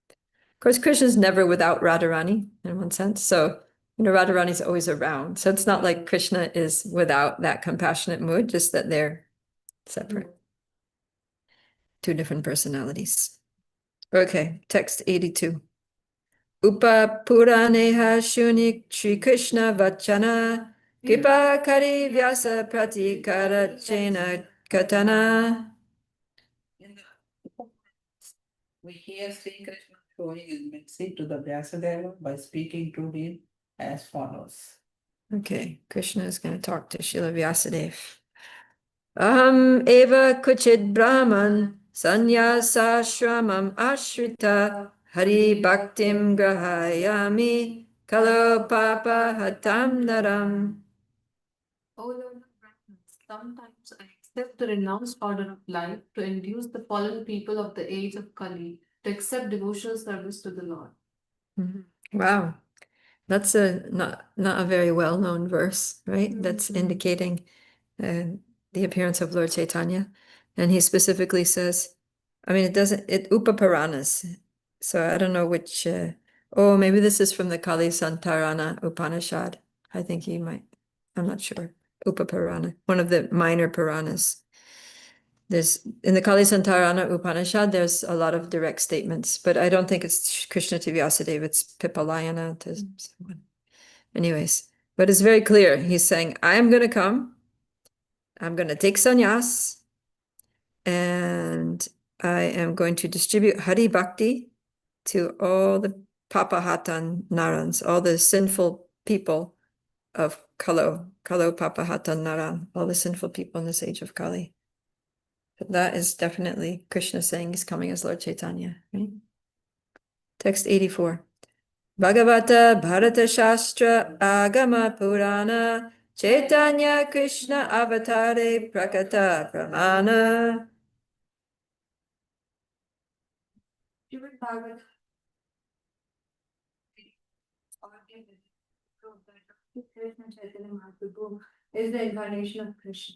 Of course, Krishna's never without Radharani in one sense. So, Radharani's always around. So it's not like Krishna is without that compassionate mood, just that they're separate. Two different personalities. Okay, text 82. Upa Puraneha Shunik Shri Krishna Vachana Kripa Kari Vyasa Pratikara Chena Katana. We hear Sri Krishna showing his mercy to the Vyasadeva by speaking to him as follows. Okay, Krishna is going to talk to Srila Vyasadeva. Aham eva kuchid brahman sanyasashramam ashrita hari bhaktim grahayami kalo papa hatam naram. O Lord of Brahmins, sometimes I accept the renounced order of life to induce the fallen people of the age of Kali to accept devotional service to the Lord. Wow, that's not a very well-known verse, right? That's indicating the appearance of Lord Chaitanya. And he specifically says, I mean, it Upaparanas. So I don't know which, maybe this is from the Kali Santarana Upanishad. I think he might, I'm not sure. Upaparana, one of the minor Puranas. In the Kali Santarana Upanishad, there's a lot of direct statements, but I don't think it's Krishna to Vyasadeva, it's Pipalayana to someone. Anyways, but it's very clear. He's saying, I am going to come. I'm going to take sannyas, and I am going to distribute Hari Bhakti to all the Papahatan Narans, all the sinful people of Kalo Papahatan Naran, all the sinful people in this age of Kali. But that is definitely Krishna saying he's coming as Lord Chaitanya, right? Text 84. Bhagavata Bharata Shastra Agama Purana Chaitanya Krishna Avatare Prakata Pramana. Srimad Bhagavatam Krishna Chaitanya Mahaprabhu is the incarnation of Krishna.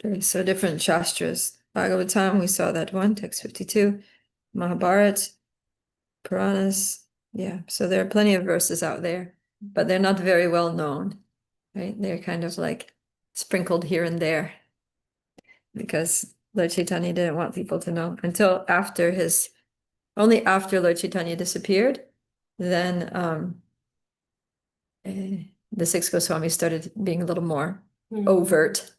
Okay, so different Shastras. Bhagavatam, we saw that one, text 52. Mahabharata, Puranas. Yeah, so there are plenty of verses out there, but they're not very well known, right? They're kind of like sprinkled here and there because Lord Chaitanya didn't want people to know until only after Lord Chaitanya disappeared, then the six Goswamis started being a little more overt,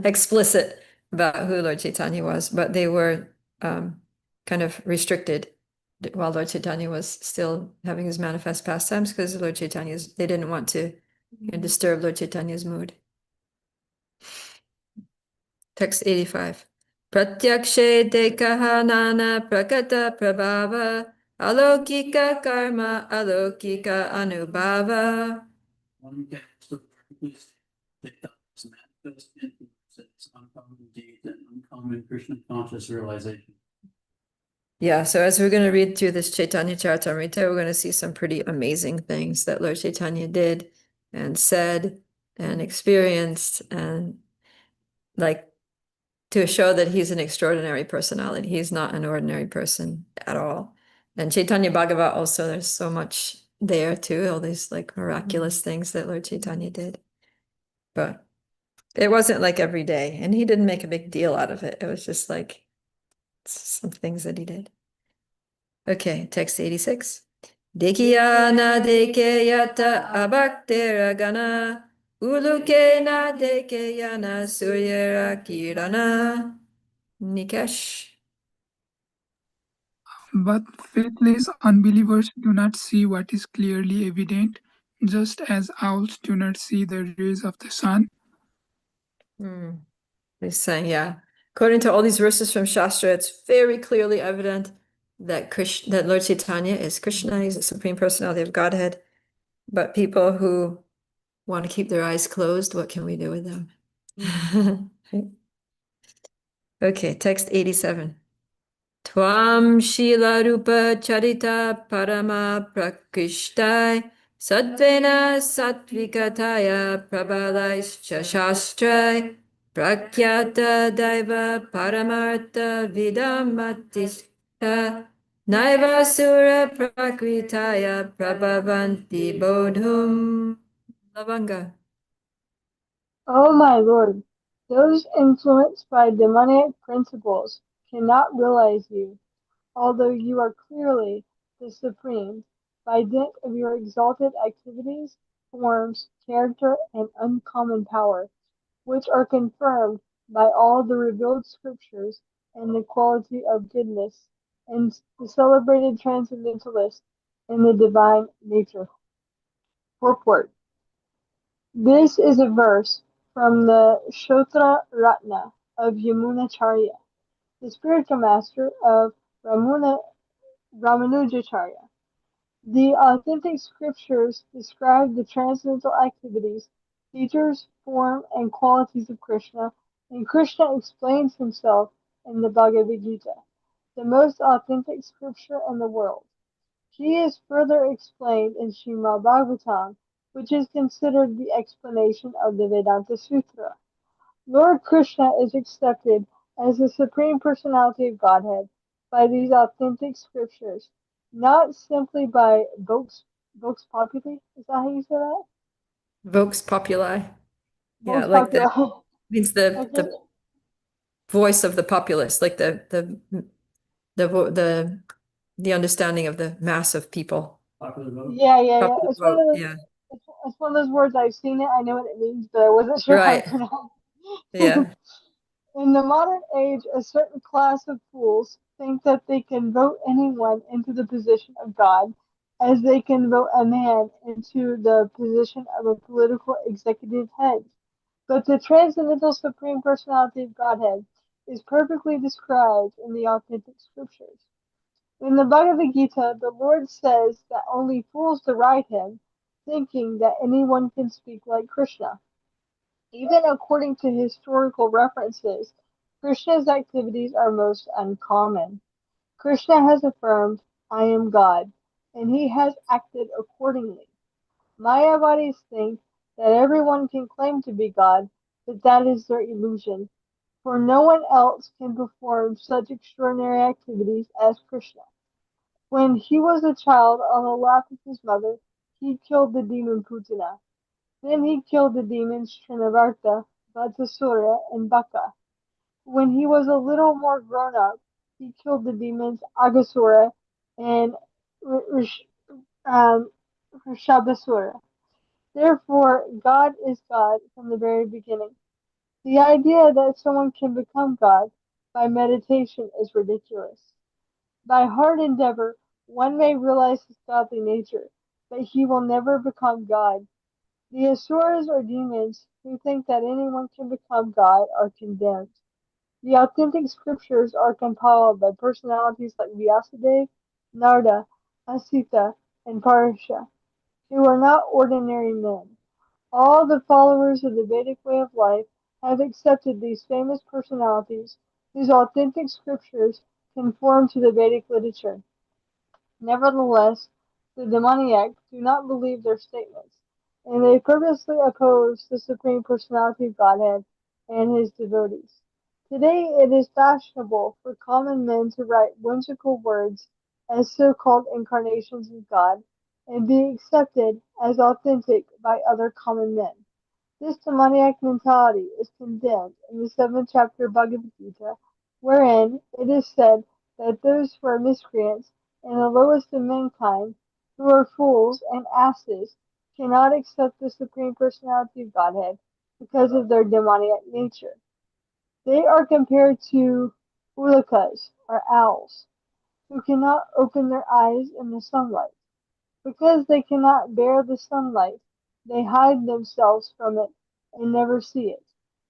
explicit about who Lord Chaitanya was, but they were kind of restricted while Lord Chaitanya was still having his manifest pastimes, because they didn't want to disturb Lord Chaitanya's mood. Text 85. Pratyakshe dekaha nana prakata prabhava alokika karma alokika anubhava. One can also please take that as manifest influence, its uncommon deed and uncommon Krishna conscious realization. Yeah, so as we're going to read through this Caitanya Charitamrita, we're going to see some pretty amazing things that Lord Chaitanya did and said and experienced, and like to show that he's an extraordinary personality. He's not an ordinary person at all. And Chaitanya Bhagavat also, there's so much there too, all these like miraculous things that Lord Chaitanya did. But it wasn't like every day, and he didn't make a big deal out of it. It was just like some things that he did. Okay, text 86. Dekiyana dekeyata abhaktera gana ulukena dekeyana suryara kirana. Nikesh. But faithless unbelievers do not see what is clearly evident, just as owls do not see the rays of the sun. He's saying, yeah. According to all these verses from Shastra, it's very clearly evident that that Lord Chaitanya is Krishna, he's the Supreme Personality of Godhead. But people who want to keep their eyes closed, what can we do with them? Okay, text 87. Tvam Shila Rupa Charita Parama Prakrishtai Satvena Satvikataya Prabalaischa Shastrai Prakyata Daiva Paramartha Vidamatista Naiva Sura Prakritaya Prabhavanti Bodhum. Lavanga. Oh my Lord, those influenced by demonic principles cannot realize you, although you are clearly the Supreme, by dint of your exalted activities, forms, character, and uncommon power, which are confirmed by all the revealed scriptures and the quality of goodness, and the celebrated transcendentalist in the divine nature. Purport. This is a verse from the Shotra Ratna of Yamunacharya, the spiritual master of Ramanujacharya. The authentic scriptures describe the transcendental activities, features, form, and qualities of Krishna, and Krishna explains himself in the Bhagavad Gita, the most authentic scripture in the world. He is further explained in Srimad Bhagavatam, which is considered the explanation of the Vedanta Sutra. Lord Krishna is accepted as the Supreme Personality of Godhead by these authentic scriptures, not simply by vox populi. Is that how you say that? Vox populi. Yeah, Vox like the populi. means Okay. the voice of the populace, like the understanding of the mass of people. Popular vote. Yeah. Popular It's one vote, of those. yeah. It's one of those words I've seen it. I know what it means, but I wasn't sure how to Right. pronounce Yeah. it. In the modern age, a certain class of fools think that they can vote anyone into the position of God, as they can vote a man into the position of a political executive head. But the transcendental Supreme Personality of Godhead is perfectly described in the authentic scriptures. In the Bhagavad Gita, the Lord says that only fools deride him, thinking that anyone can speak like Krishna. Even according to historical references, Krishna's activities are most uncommon. Krishna has affirmed, I am God, and he has acted accordingly. Mayavadis think that everyone can claim to be God, but that is their illusion, for no one else can perform such extraordinary activities as Krishna. When he was a child on the lap of his mother, he killed the demon Putana. Then he killed the demons Trinavarta, Vatsasura, and Baka. When he was a little more grown up, he killed the demons Agasura and um, Rishabhasura. Therefore, God is God from the very beginning. The idea that someone can become God by meditation is ridiculous. By hard endeavor, one may realize his godly nature, but he will never become God. The asuras or demons who think that anyone can become God are condemned. The authentic scriptures are compiled by personalities like Vyasadeva, Narada, Asita, and Parsha, who are not ordinary men. All the followers of the Vedic way of life have accepted these famous personalities whose authentic scriptures conform to the Vedic literature. Nevertheless, the demoniac do not believe their statements, and they purposely oppose the Supreme Personality of Godhead and his devotees. Today it is fashionable for common men to write whimsical words as so-called incarnations of God and be accepted as authentic by other common men. This demoniac mentality is condemned in the 7th chapter Bhagavad Gita, wherein it is said that those who are miscreants and the lowest of mankind, who are fools and asses, cannot accept the Supreme Personality of Godhead because of their demoniac nature. They are compared to ulukas, or owls, who cannot open their eyes in the sunlight. Because they cannot bear the sunlight, they hide themselves from it and never see it.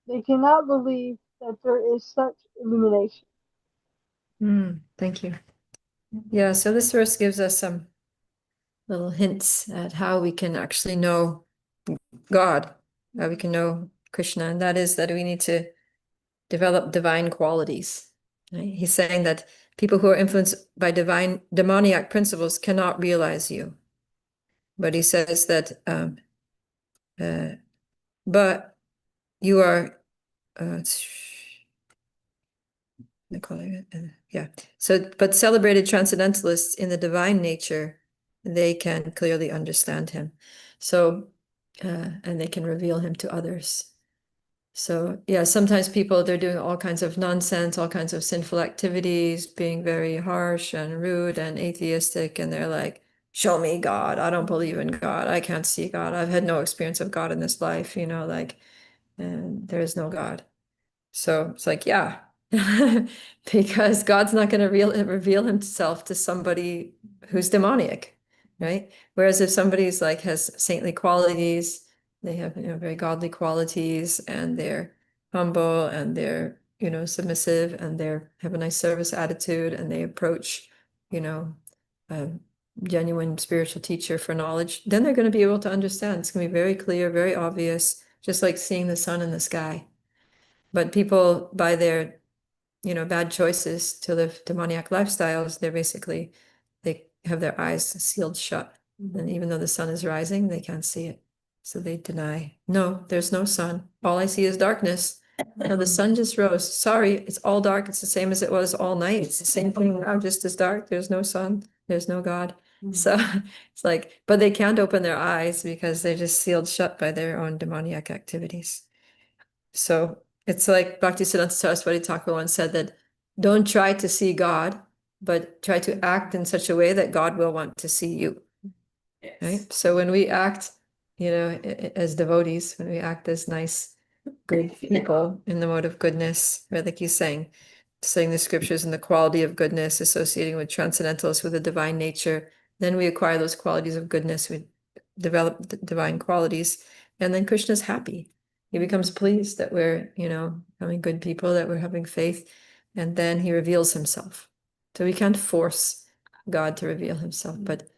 They cannot believe that there is such illumination. Thank you. Yeah, so this verse gives us some little hints at how we can actually know God, how we can know Krishna, and that is that we need to develop divine qualities. Right? He's saying that people who are influenced by demoniac principles cannot realize you. But he says that, but you are, yeah. So, but celebrated transcendentalists in the divine nature, they can clearly understand him. So, and they can reveal him to others. So, yeah, sometimes people, they're doing all kinds of nonsense, all kinds of sinful activities, being very harsh and rude and atheistic. And they're like, show me God. I don't believe in God. I can't see God. I've had no experience of God in this life, like, and there is no God. So it's like, yeah, because God's not going to reveal himself to somebody who's demoniac, right? Whereas if somebody's like has saintly qualities, they have, very godly qualities, and they're humble, and they're, submissive, and they have a nice service attitude, and they approach, a genuine spiritual teacher for knowledge, then they're going to be able to understand. It's going to be very clear, very obvious, just like seeing the sun in the sky. But people, by their, bad choices to live demoniac lifestyles, they have their eyes sealed shut. And even though the sun is rising, they can't see it. So they deny, no, there's no sun. All I see is darkness. No, the sun just rose. Sorry, it's all dark. It's the same as it was all night. It's the same thing now, just as dark. There's no sun. There's no God. So it's like, but they can't open their eyes because they're just sealed shut by their own demoniac activities. So it's like Bhaktisiddhanta Saraswati Thakur once said that don't try to see God, but try to act in such a way that God will want to see you. Right? So when we act, as devotees, when we act as nice, good people in the mode of goodness, right? Like he's saying the scriptures and the quality of goodness associating with transcendentalists with a divine nature, then we acquire those qualities of goodness, we develop divine qualities, and then Krishna's happy. He becomes pleased that we're, having good people, that we're having faith, and then he reveals himself. So we can't force God to reveal himself, but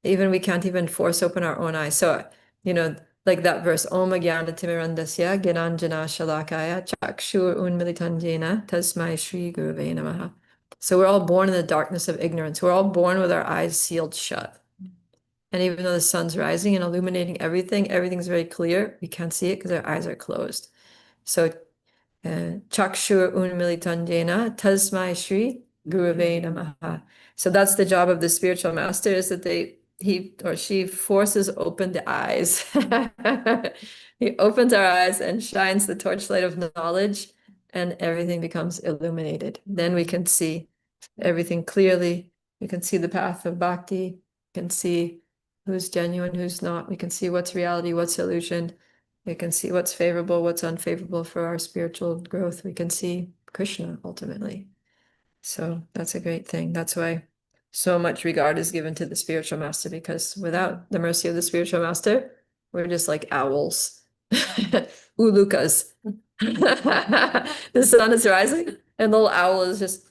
even we can't even force open our own eyes. So, like that verse, Om Jnana-timirandasya Gyananjana Shalakaya Chakshur Unmilitanjena Tasmai Shri Guruve Namaha. So we're all born in the darkness of ignorance. We're all born with our eyes sealed shut. And even though the sun's rising and illuminating everything's very clear, we can't see it because our eyes are closed. So Chakshur Unmilitanjena Tasmai Shri Guruve Namaha. So that's the job of the spiritual master, is that he or she forces open the eyes. He opens our eyes and shines the torchlight of knowledge, and everything becomes illuminated. Then we can see everything clearly. We can see the path of bhakti. We can see who's genuine, who's not. We can see what's reality, what's illusion. We can see what's favorable, what's unfavorable for our spiritual growth. We can see Krishna ultimately. So that's a great thing. That's why so much regard is given to the spiritual master, because without the mercy of the spiritual master, we're just like owls, ulukas. The sun is rising and the little owl is just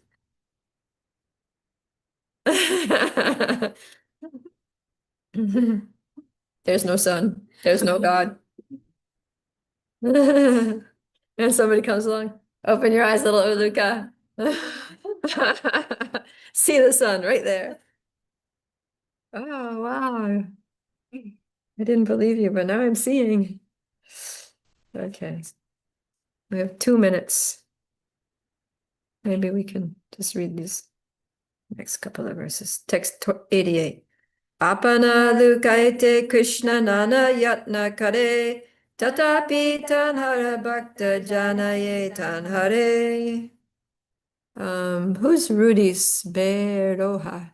there's no sun, there's no God. And somebody comes along, open your eyes, little uluka. See the sun right there. Oh, wow. I didn't believe you, but now I'm seeing. Okay. We have 2 minutes. maybe we can just read these next couple of verses. Text 88. Apana lukaite Krishna nana yatna kare tatapi tanhara bhakta janaye tanhare. Who's Rudy's Beroha?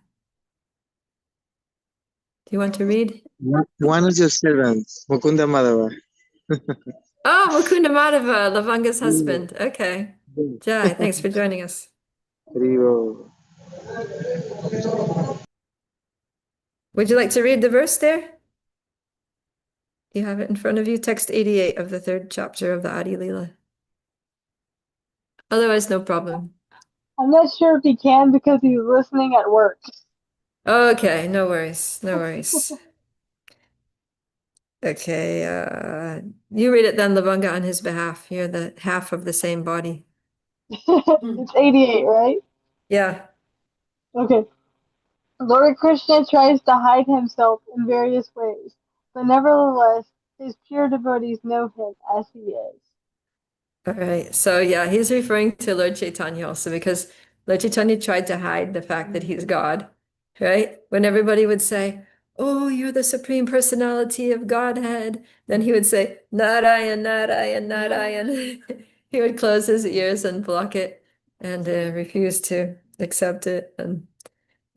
Do you want to read? One of your servants, Mukunda Madhava. Oh, Mukunda Madhava, Lavanga's husband. Okay. Jai, thanks for joining us. Haribo. Would you like to read the verse there? Do you have it in front of you? Text 88 of the 3rd chapter of the Adi-lila. Otherwise, no problem. I'm not sure if he can because he's listening at work. Okay, no worries, no worries. Okay, you read it then, Lavanga, on his behalf. You're the half of the same body. It's 88, right? Yeah. Okay. Lord Krishna tries to hide himself in various ways, but nevertheless, his pure devotees know him as he is. All right. So yeah, he's referring to Lord Chaitanya also because Lord Chaitanya tried to hide the fact that he's God, right? When everybody would say, "Oh, you're the Supreme Personality of Godhead," then he would say, "Narayan, Narayan, Narayan." He would close his ears and block it and refuse to accept it and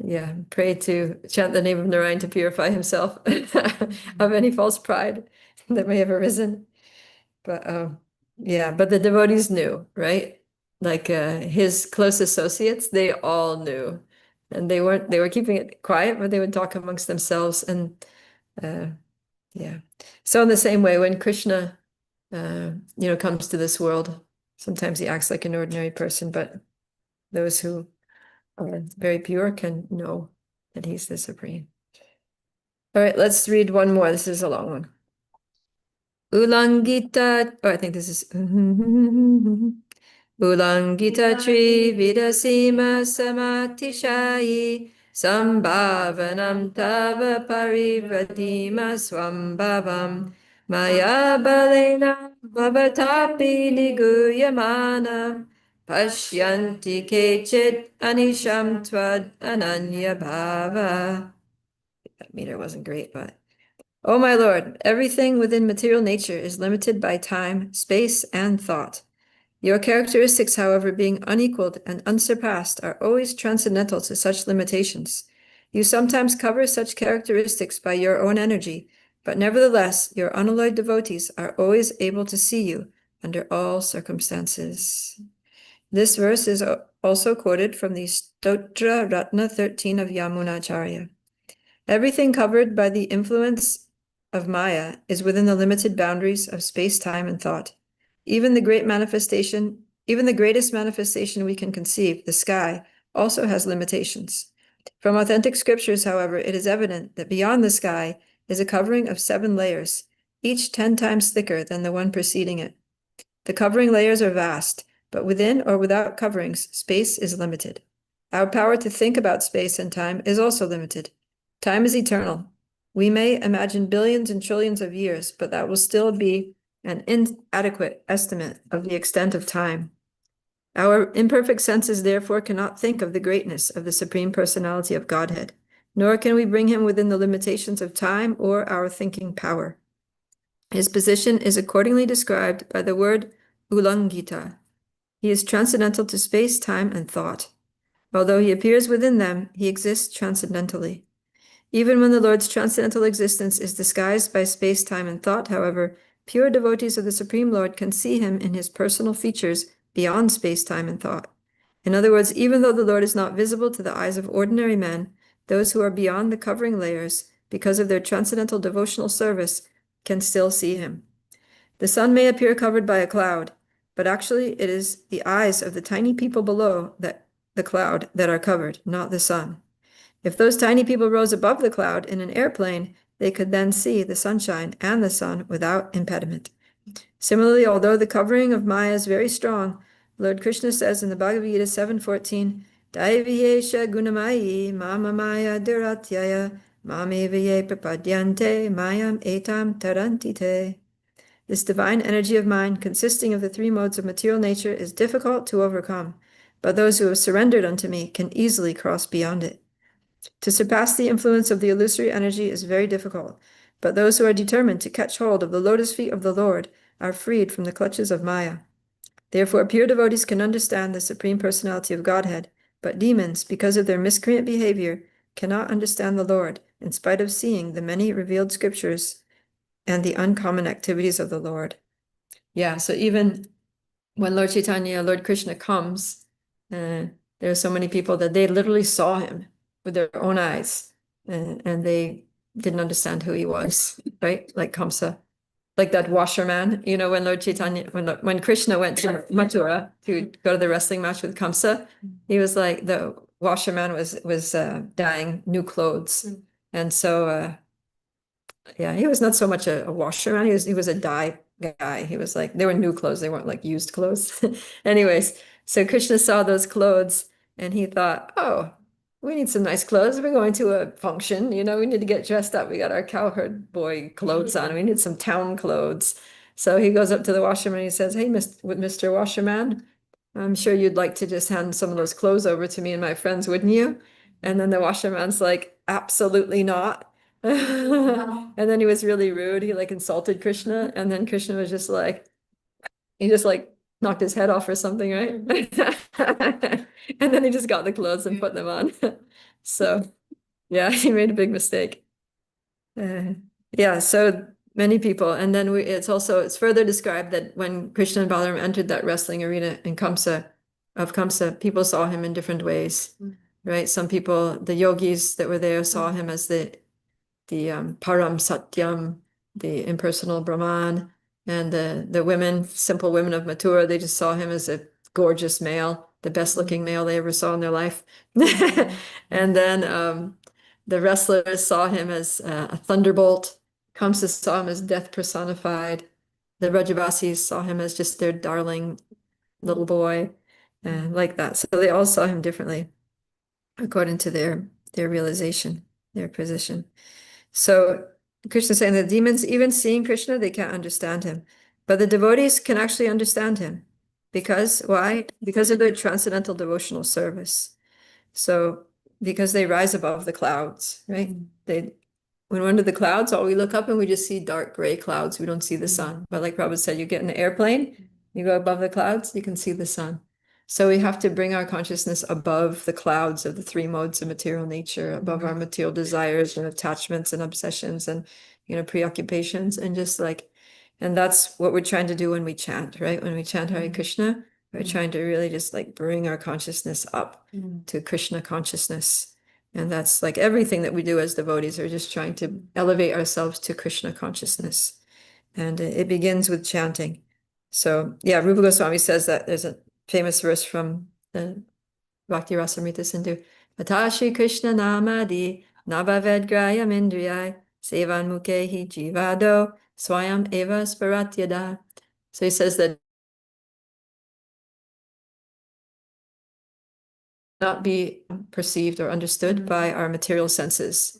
yeah, pray to chant the name of Narayan to purify himself of any false pride that may have arisen. But yeah, but the devotees knew, right? Like his close associates, they all knew. And they were keeping it quiet, but they would talk amongst themselves. And yeah. So in the same way, when Krishna comes to this world, sometimes he acts like an ordinary person, but those who are very pure can know that he's the supreme. All right, let's read one more. This is a long one. Ulangita, I think this is Ulangita Tri Vidasima Samatishai Sambhavanam Tava Parivadima Swambhavam Maya Balena Bhavatapi Niguyamana Pashyanti Kechit Anisham Tvad Ananya Bhava. That meter wasn't great, but O my Lord, everything within material nature is limited by time, space, and thought. Your characteristics, however, being unequaled and unsurpassed, are always transcendental to such limitations. You sometimes cover such characteristics by your own energy, but nevertheless, your unalloyed devotees are always able to see you under all circumstances. This verse is also quoted from the Stotra Ratna 13 of Yamunacharya. Everything covered by the influence of Maya is within the limited boundaries of space, time, and thought. Even the greatest manifestation we can conceive, the sky, also has limitations. From authentic scriptures, however, it is evident that beyond the sky is a covering of 7 layers, each 10 times thicker than the one preceding it. The covering layers are vast, but within or without coverings, space is limited. Our power to think about space and time is also limited. Time is eternal. We may imagine billions and trillions of years, but that will still be an inadequate estimate of the extent of time. Our imperfect senses therefore cannot think of the greatness of the Supreme Personality of Godhead, nor can we bring him within the limitations of time or our thinking power. His position is accordingly described by the word ulangita. He is transcendental to space, time, and thought. Although he appears within them, he exists transcendentally. Even when the Lord's transcendental existence is disguised by space, time, and thought, however, pure devotees of the Supreme Lord can see him in his personal features beyond space, time, and thought. In other words, even though the Lord is not visible to the eyes of ordinary men, those who are beyond the covering layers, because of their transcendental devotional service, can still see him. The sun may appear covered by a cloud, but actually it is the eyes of the tiny people below the cloud that are covered, not the sun. If those tiny people rose above the cloud in an airplane, they could then see the sunshine and the sun without impediment. Similarly, although the covering of Maya is very strong, Lord Krishna says in the Bhagavad Gita 7:14, Daiviyesha gunamayi mama maya duratyaya mame prapadyante mayam etam tarantite. This divine energy of mind, consisting of the 3 modes of material nature, is difficult to overcome. but those who have surrendered unto me can easily cross beyond it. To surpass the influence of the illusory energy is very difficult, but those who are determined to catch hold of the lotus feet of the Lord are freed from the clutches of Maya. Therefore, pure devotees can understand the Supreme Personality of Godhead, but demons, because of their miscreant behavior, cannot understand the Lord, in spite of seeing the many revealed scriptures and the uncommon activities of the Lord. Yeah, so even when Lord Chaitanya, Lord Krishna comes, there are so many people that they literally saw him with their own eyes, and they didn't understand who he was, right? Like Kamsa, like that washerman, you know, when Lord Chaitanya, when Krishna went to Mathura to go to the wrestling match with Kamsa, he was like, the washerman was dyeing new clothes. And so, yeah, he was not so much a washerman, he was a dye guy. He was like, they were new clothes, they weren't like used clothes. Anyways, so Krishna saw those clothes and he thought, oh, we need some nice clothes. We're going to a function, you know, we need to get dressed up. We got our cowherd boy clothes on. We need some town clothes. So he goes up to the washerman and he says, hey, Mr. Washerman, I'm sure you'd like to just hand some of those clothes over to me and my friends, wouldn't you? And then the washerman's like, absolutely not. And then he was really rude. He like insulted Krishna. And then Krishna was just like, he just like knocked his head off or something, right? And then he just got the clothes and put them on. So yeah, he made a big mistake. Yeah, so many people. And then it's further described that when Krishna and Balaram entered that wrestling arena in Kamsa, people saw him in different ways, right? Some people, the yogis that were there, saw him as the Param Satyam, the impersonal Brahman, and the women, simple women of Mathura, they just saw him as a gorgeous male, the best looking male they ever saw in their life. And then the wrestlers saw him as a thunderbolt. Kamsa saw him as death personified. The Rajavasis saw him as just their darling little boy, and like that. So they all saw him differently according to their realization, their position. So Krishna is saying that demons, even seeing Krishna, they can't understand him. But the devotees can actually understand him. Because why? Because of their transcendental devotional service. So because they rise above the clouds, right? When we're under the clouds, all we look up and we just see dark gray clouds. We don't see the sun. But like Prabhupada said, you get in an airplane, you go above the clouds, you can see the sun. So we have to bring our consciousness above the clouds of the three modes of material nature, above our material desires and attachments and obsessions and, preoccupations, and just like, and that's what we're trying to do when we chant, right? When we chant Hare Krishna, we're trying to really just like bring our consciousness up to Krishna consciousness. And that's like everything that we do as devotees are just trying to elevate ourselves to Krishna consciousness. And it begins with chanting. So yeah, Rupa Goswami says that there's a famous verse from the Bhakti Rasamrita Sindhu. Atashi Krishna namadi nabhavedgrayam indriyai sevan mukehi jivado swayam eva sparatyada. So he says that not be perceived or understood by our material senses.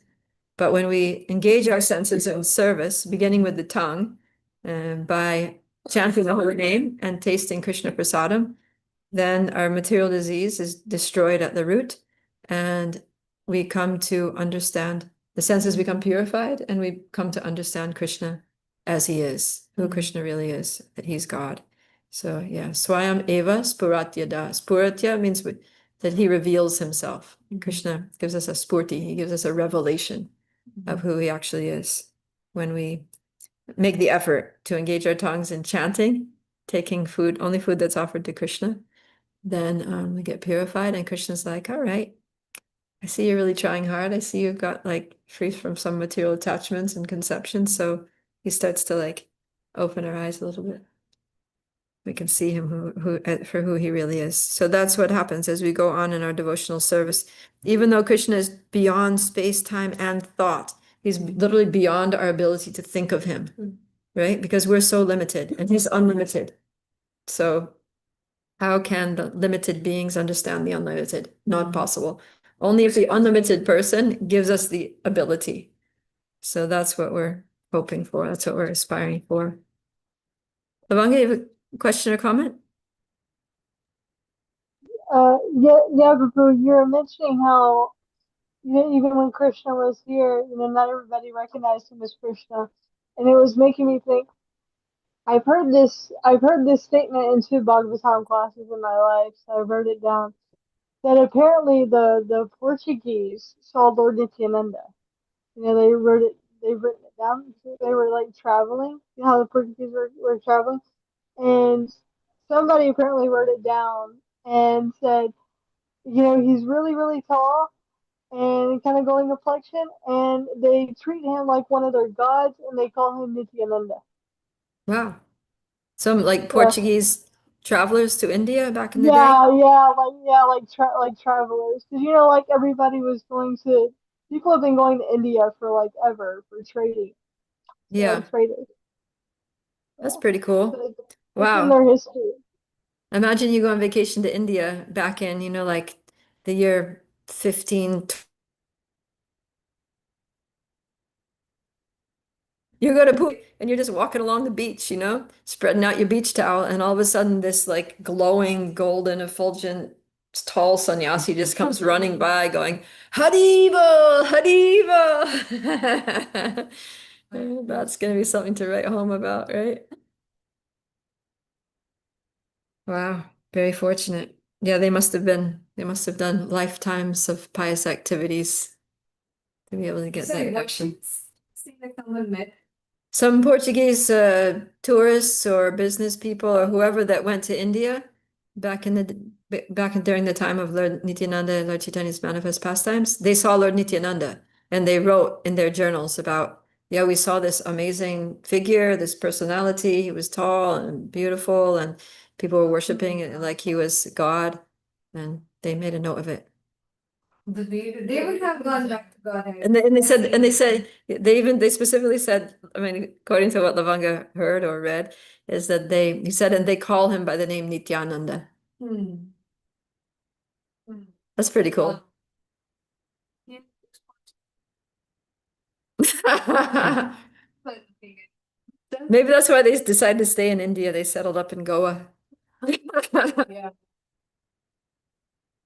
But when we engage our senses in service, beginning with the tongue, by chanting the holy name and tasting Krishna prasadam, then our material disease is destroyed at the root, and we come to understand, the senses become purified, and we come to understand Krishna as he is, who Krishna really is, that he's God. So yeah, Swayam Eva Spuratyada. Spuratya means that he reveals himself. Krishna gives us a spurti, he gives us a revelation of who he actually is. When we make the effort to engage our tongues in chanting, taking food, only food that's offered to Krishna, then we get purified, and Krishna's like, all right, I see you're really trying hard. I see you've got like free from some material attachments and conceptions. So he starts to like open our eyes a little bit. We can see him for who he really is. So that's what happens as we go on in our devotional service. Even though Krishna is beyond space, time, and thought, he's literally beyond our ability to think of him, right? Because we're so limited and he's unlimited. So how can the limited beings understand the unlimited? Not possible. Only if the unlimited person gives us the ability. So that's what we're hoping for. That's what we're aspiring for. Lavanga, you have a question or comment? Yeah, Prabhu, you were mentioning how, even when Krishna was here, not everybody recognized him as Krishna. And it was making me think, I've heard this statement in two Bhagavatam classes in my life, so I wrote it down, that apparently the Portuguese saw Lord Nityananda. They've written it down. They were like traveling, how the Portuguese were traveling. And somebody apparently wrote it down and said, he's really, really tall and kind of golden complexion, and they treat him like one of their gods, and they call him Nityananda. Wow. Some like So, Portuguese travelers to India back in the day? like travelers, because like everybody was going to. People have been going to India for like ever for trading. So, Yeah, like traders. that's pretty cool. So it's in Wow. their history. Imagine you go on vacation to India back in, like the year 15. You go to Phuket and you're just walking along the beach, spreading out your beach towel, and all of a sudden this like glowing, golden, effulgent, tall sannyasi just comes running by going, Haribo, Haribo. That's gonna be something to write home about, right? Wow, very fortunate. Yeah, they must have done lifetimes of pious activities to be able to get that Sorry, what connection. see that someone met? Some Portuguese tourists or business people or whoever that went to India during the time of Lord Nityananda and Lord Chaitanya's manifest pastimes, they saw Lord Nityananda and they wrote in their journals about, yeah, we saw this amazing figure, this personality. He was tall and beautiful, and people were worshiping it like he was God, and they made a note of it. They would have gone back to God. And they specifically said, I mean, according to what Lavanga heard or read, is that he said, and they call him by the name Nityananda. Hmm. That's pretty cool. Yeah. Maybe that's why they decided to stay in India. They settled up in Goa. Yeah.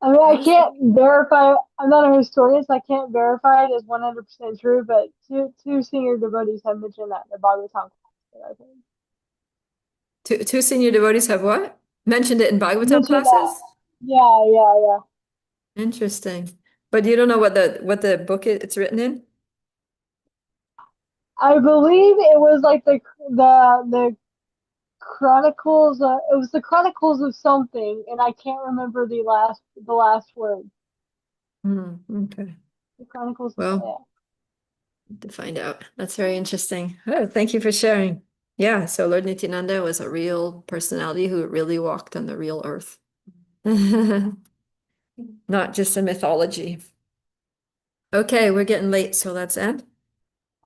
I mean, I can't verify. I'm not a historian, so I can't verify it as 100% true. But two senior devotees have mentioned that in the Bhagavatam that I've heard. Two senior devotees have what? Mentioned it in Bhagavatam Mentioned that. classes? Yeah. Interesting. But you don't know what the book it's written in? I believe it was like the Chronicles. It was the Chronicles of something, and I can't remember the last word. Okay. The Chronicles. Well, to find out. That's very interesting. Oh, thank you for sharing. Yeah, so Lord Nityananda was a real personality who really walked on the real earth. Not just a mythology. Okay, we're getting late, so let's end.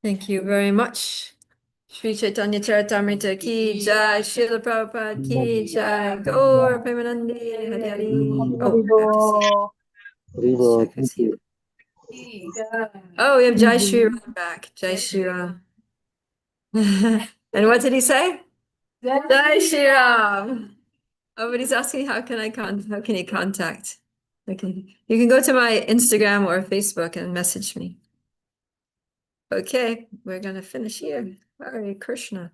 Thank you very much. Sri Chaitanya Charitamrita ki jai, Srila Prabhupada ki jai, Gaur Premanandi Hari Hari. Oh, I have to see. Haribo, Check thank this you. Oh, we have Jai Shri Ram back. Jai Shri Ram. And what did he say? Jai Shri Ram. Oh, but he's asking how can he contact? Okay. You can go to my Instagram or Facebook and message me. Okay, we're gonna finish here. Hare Krishna.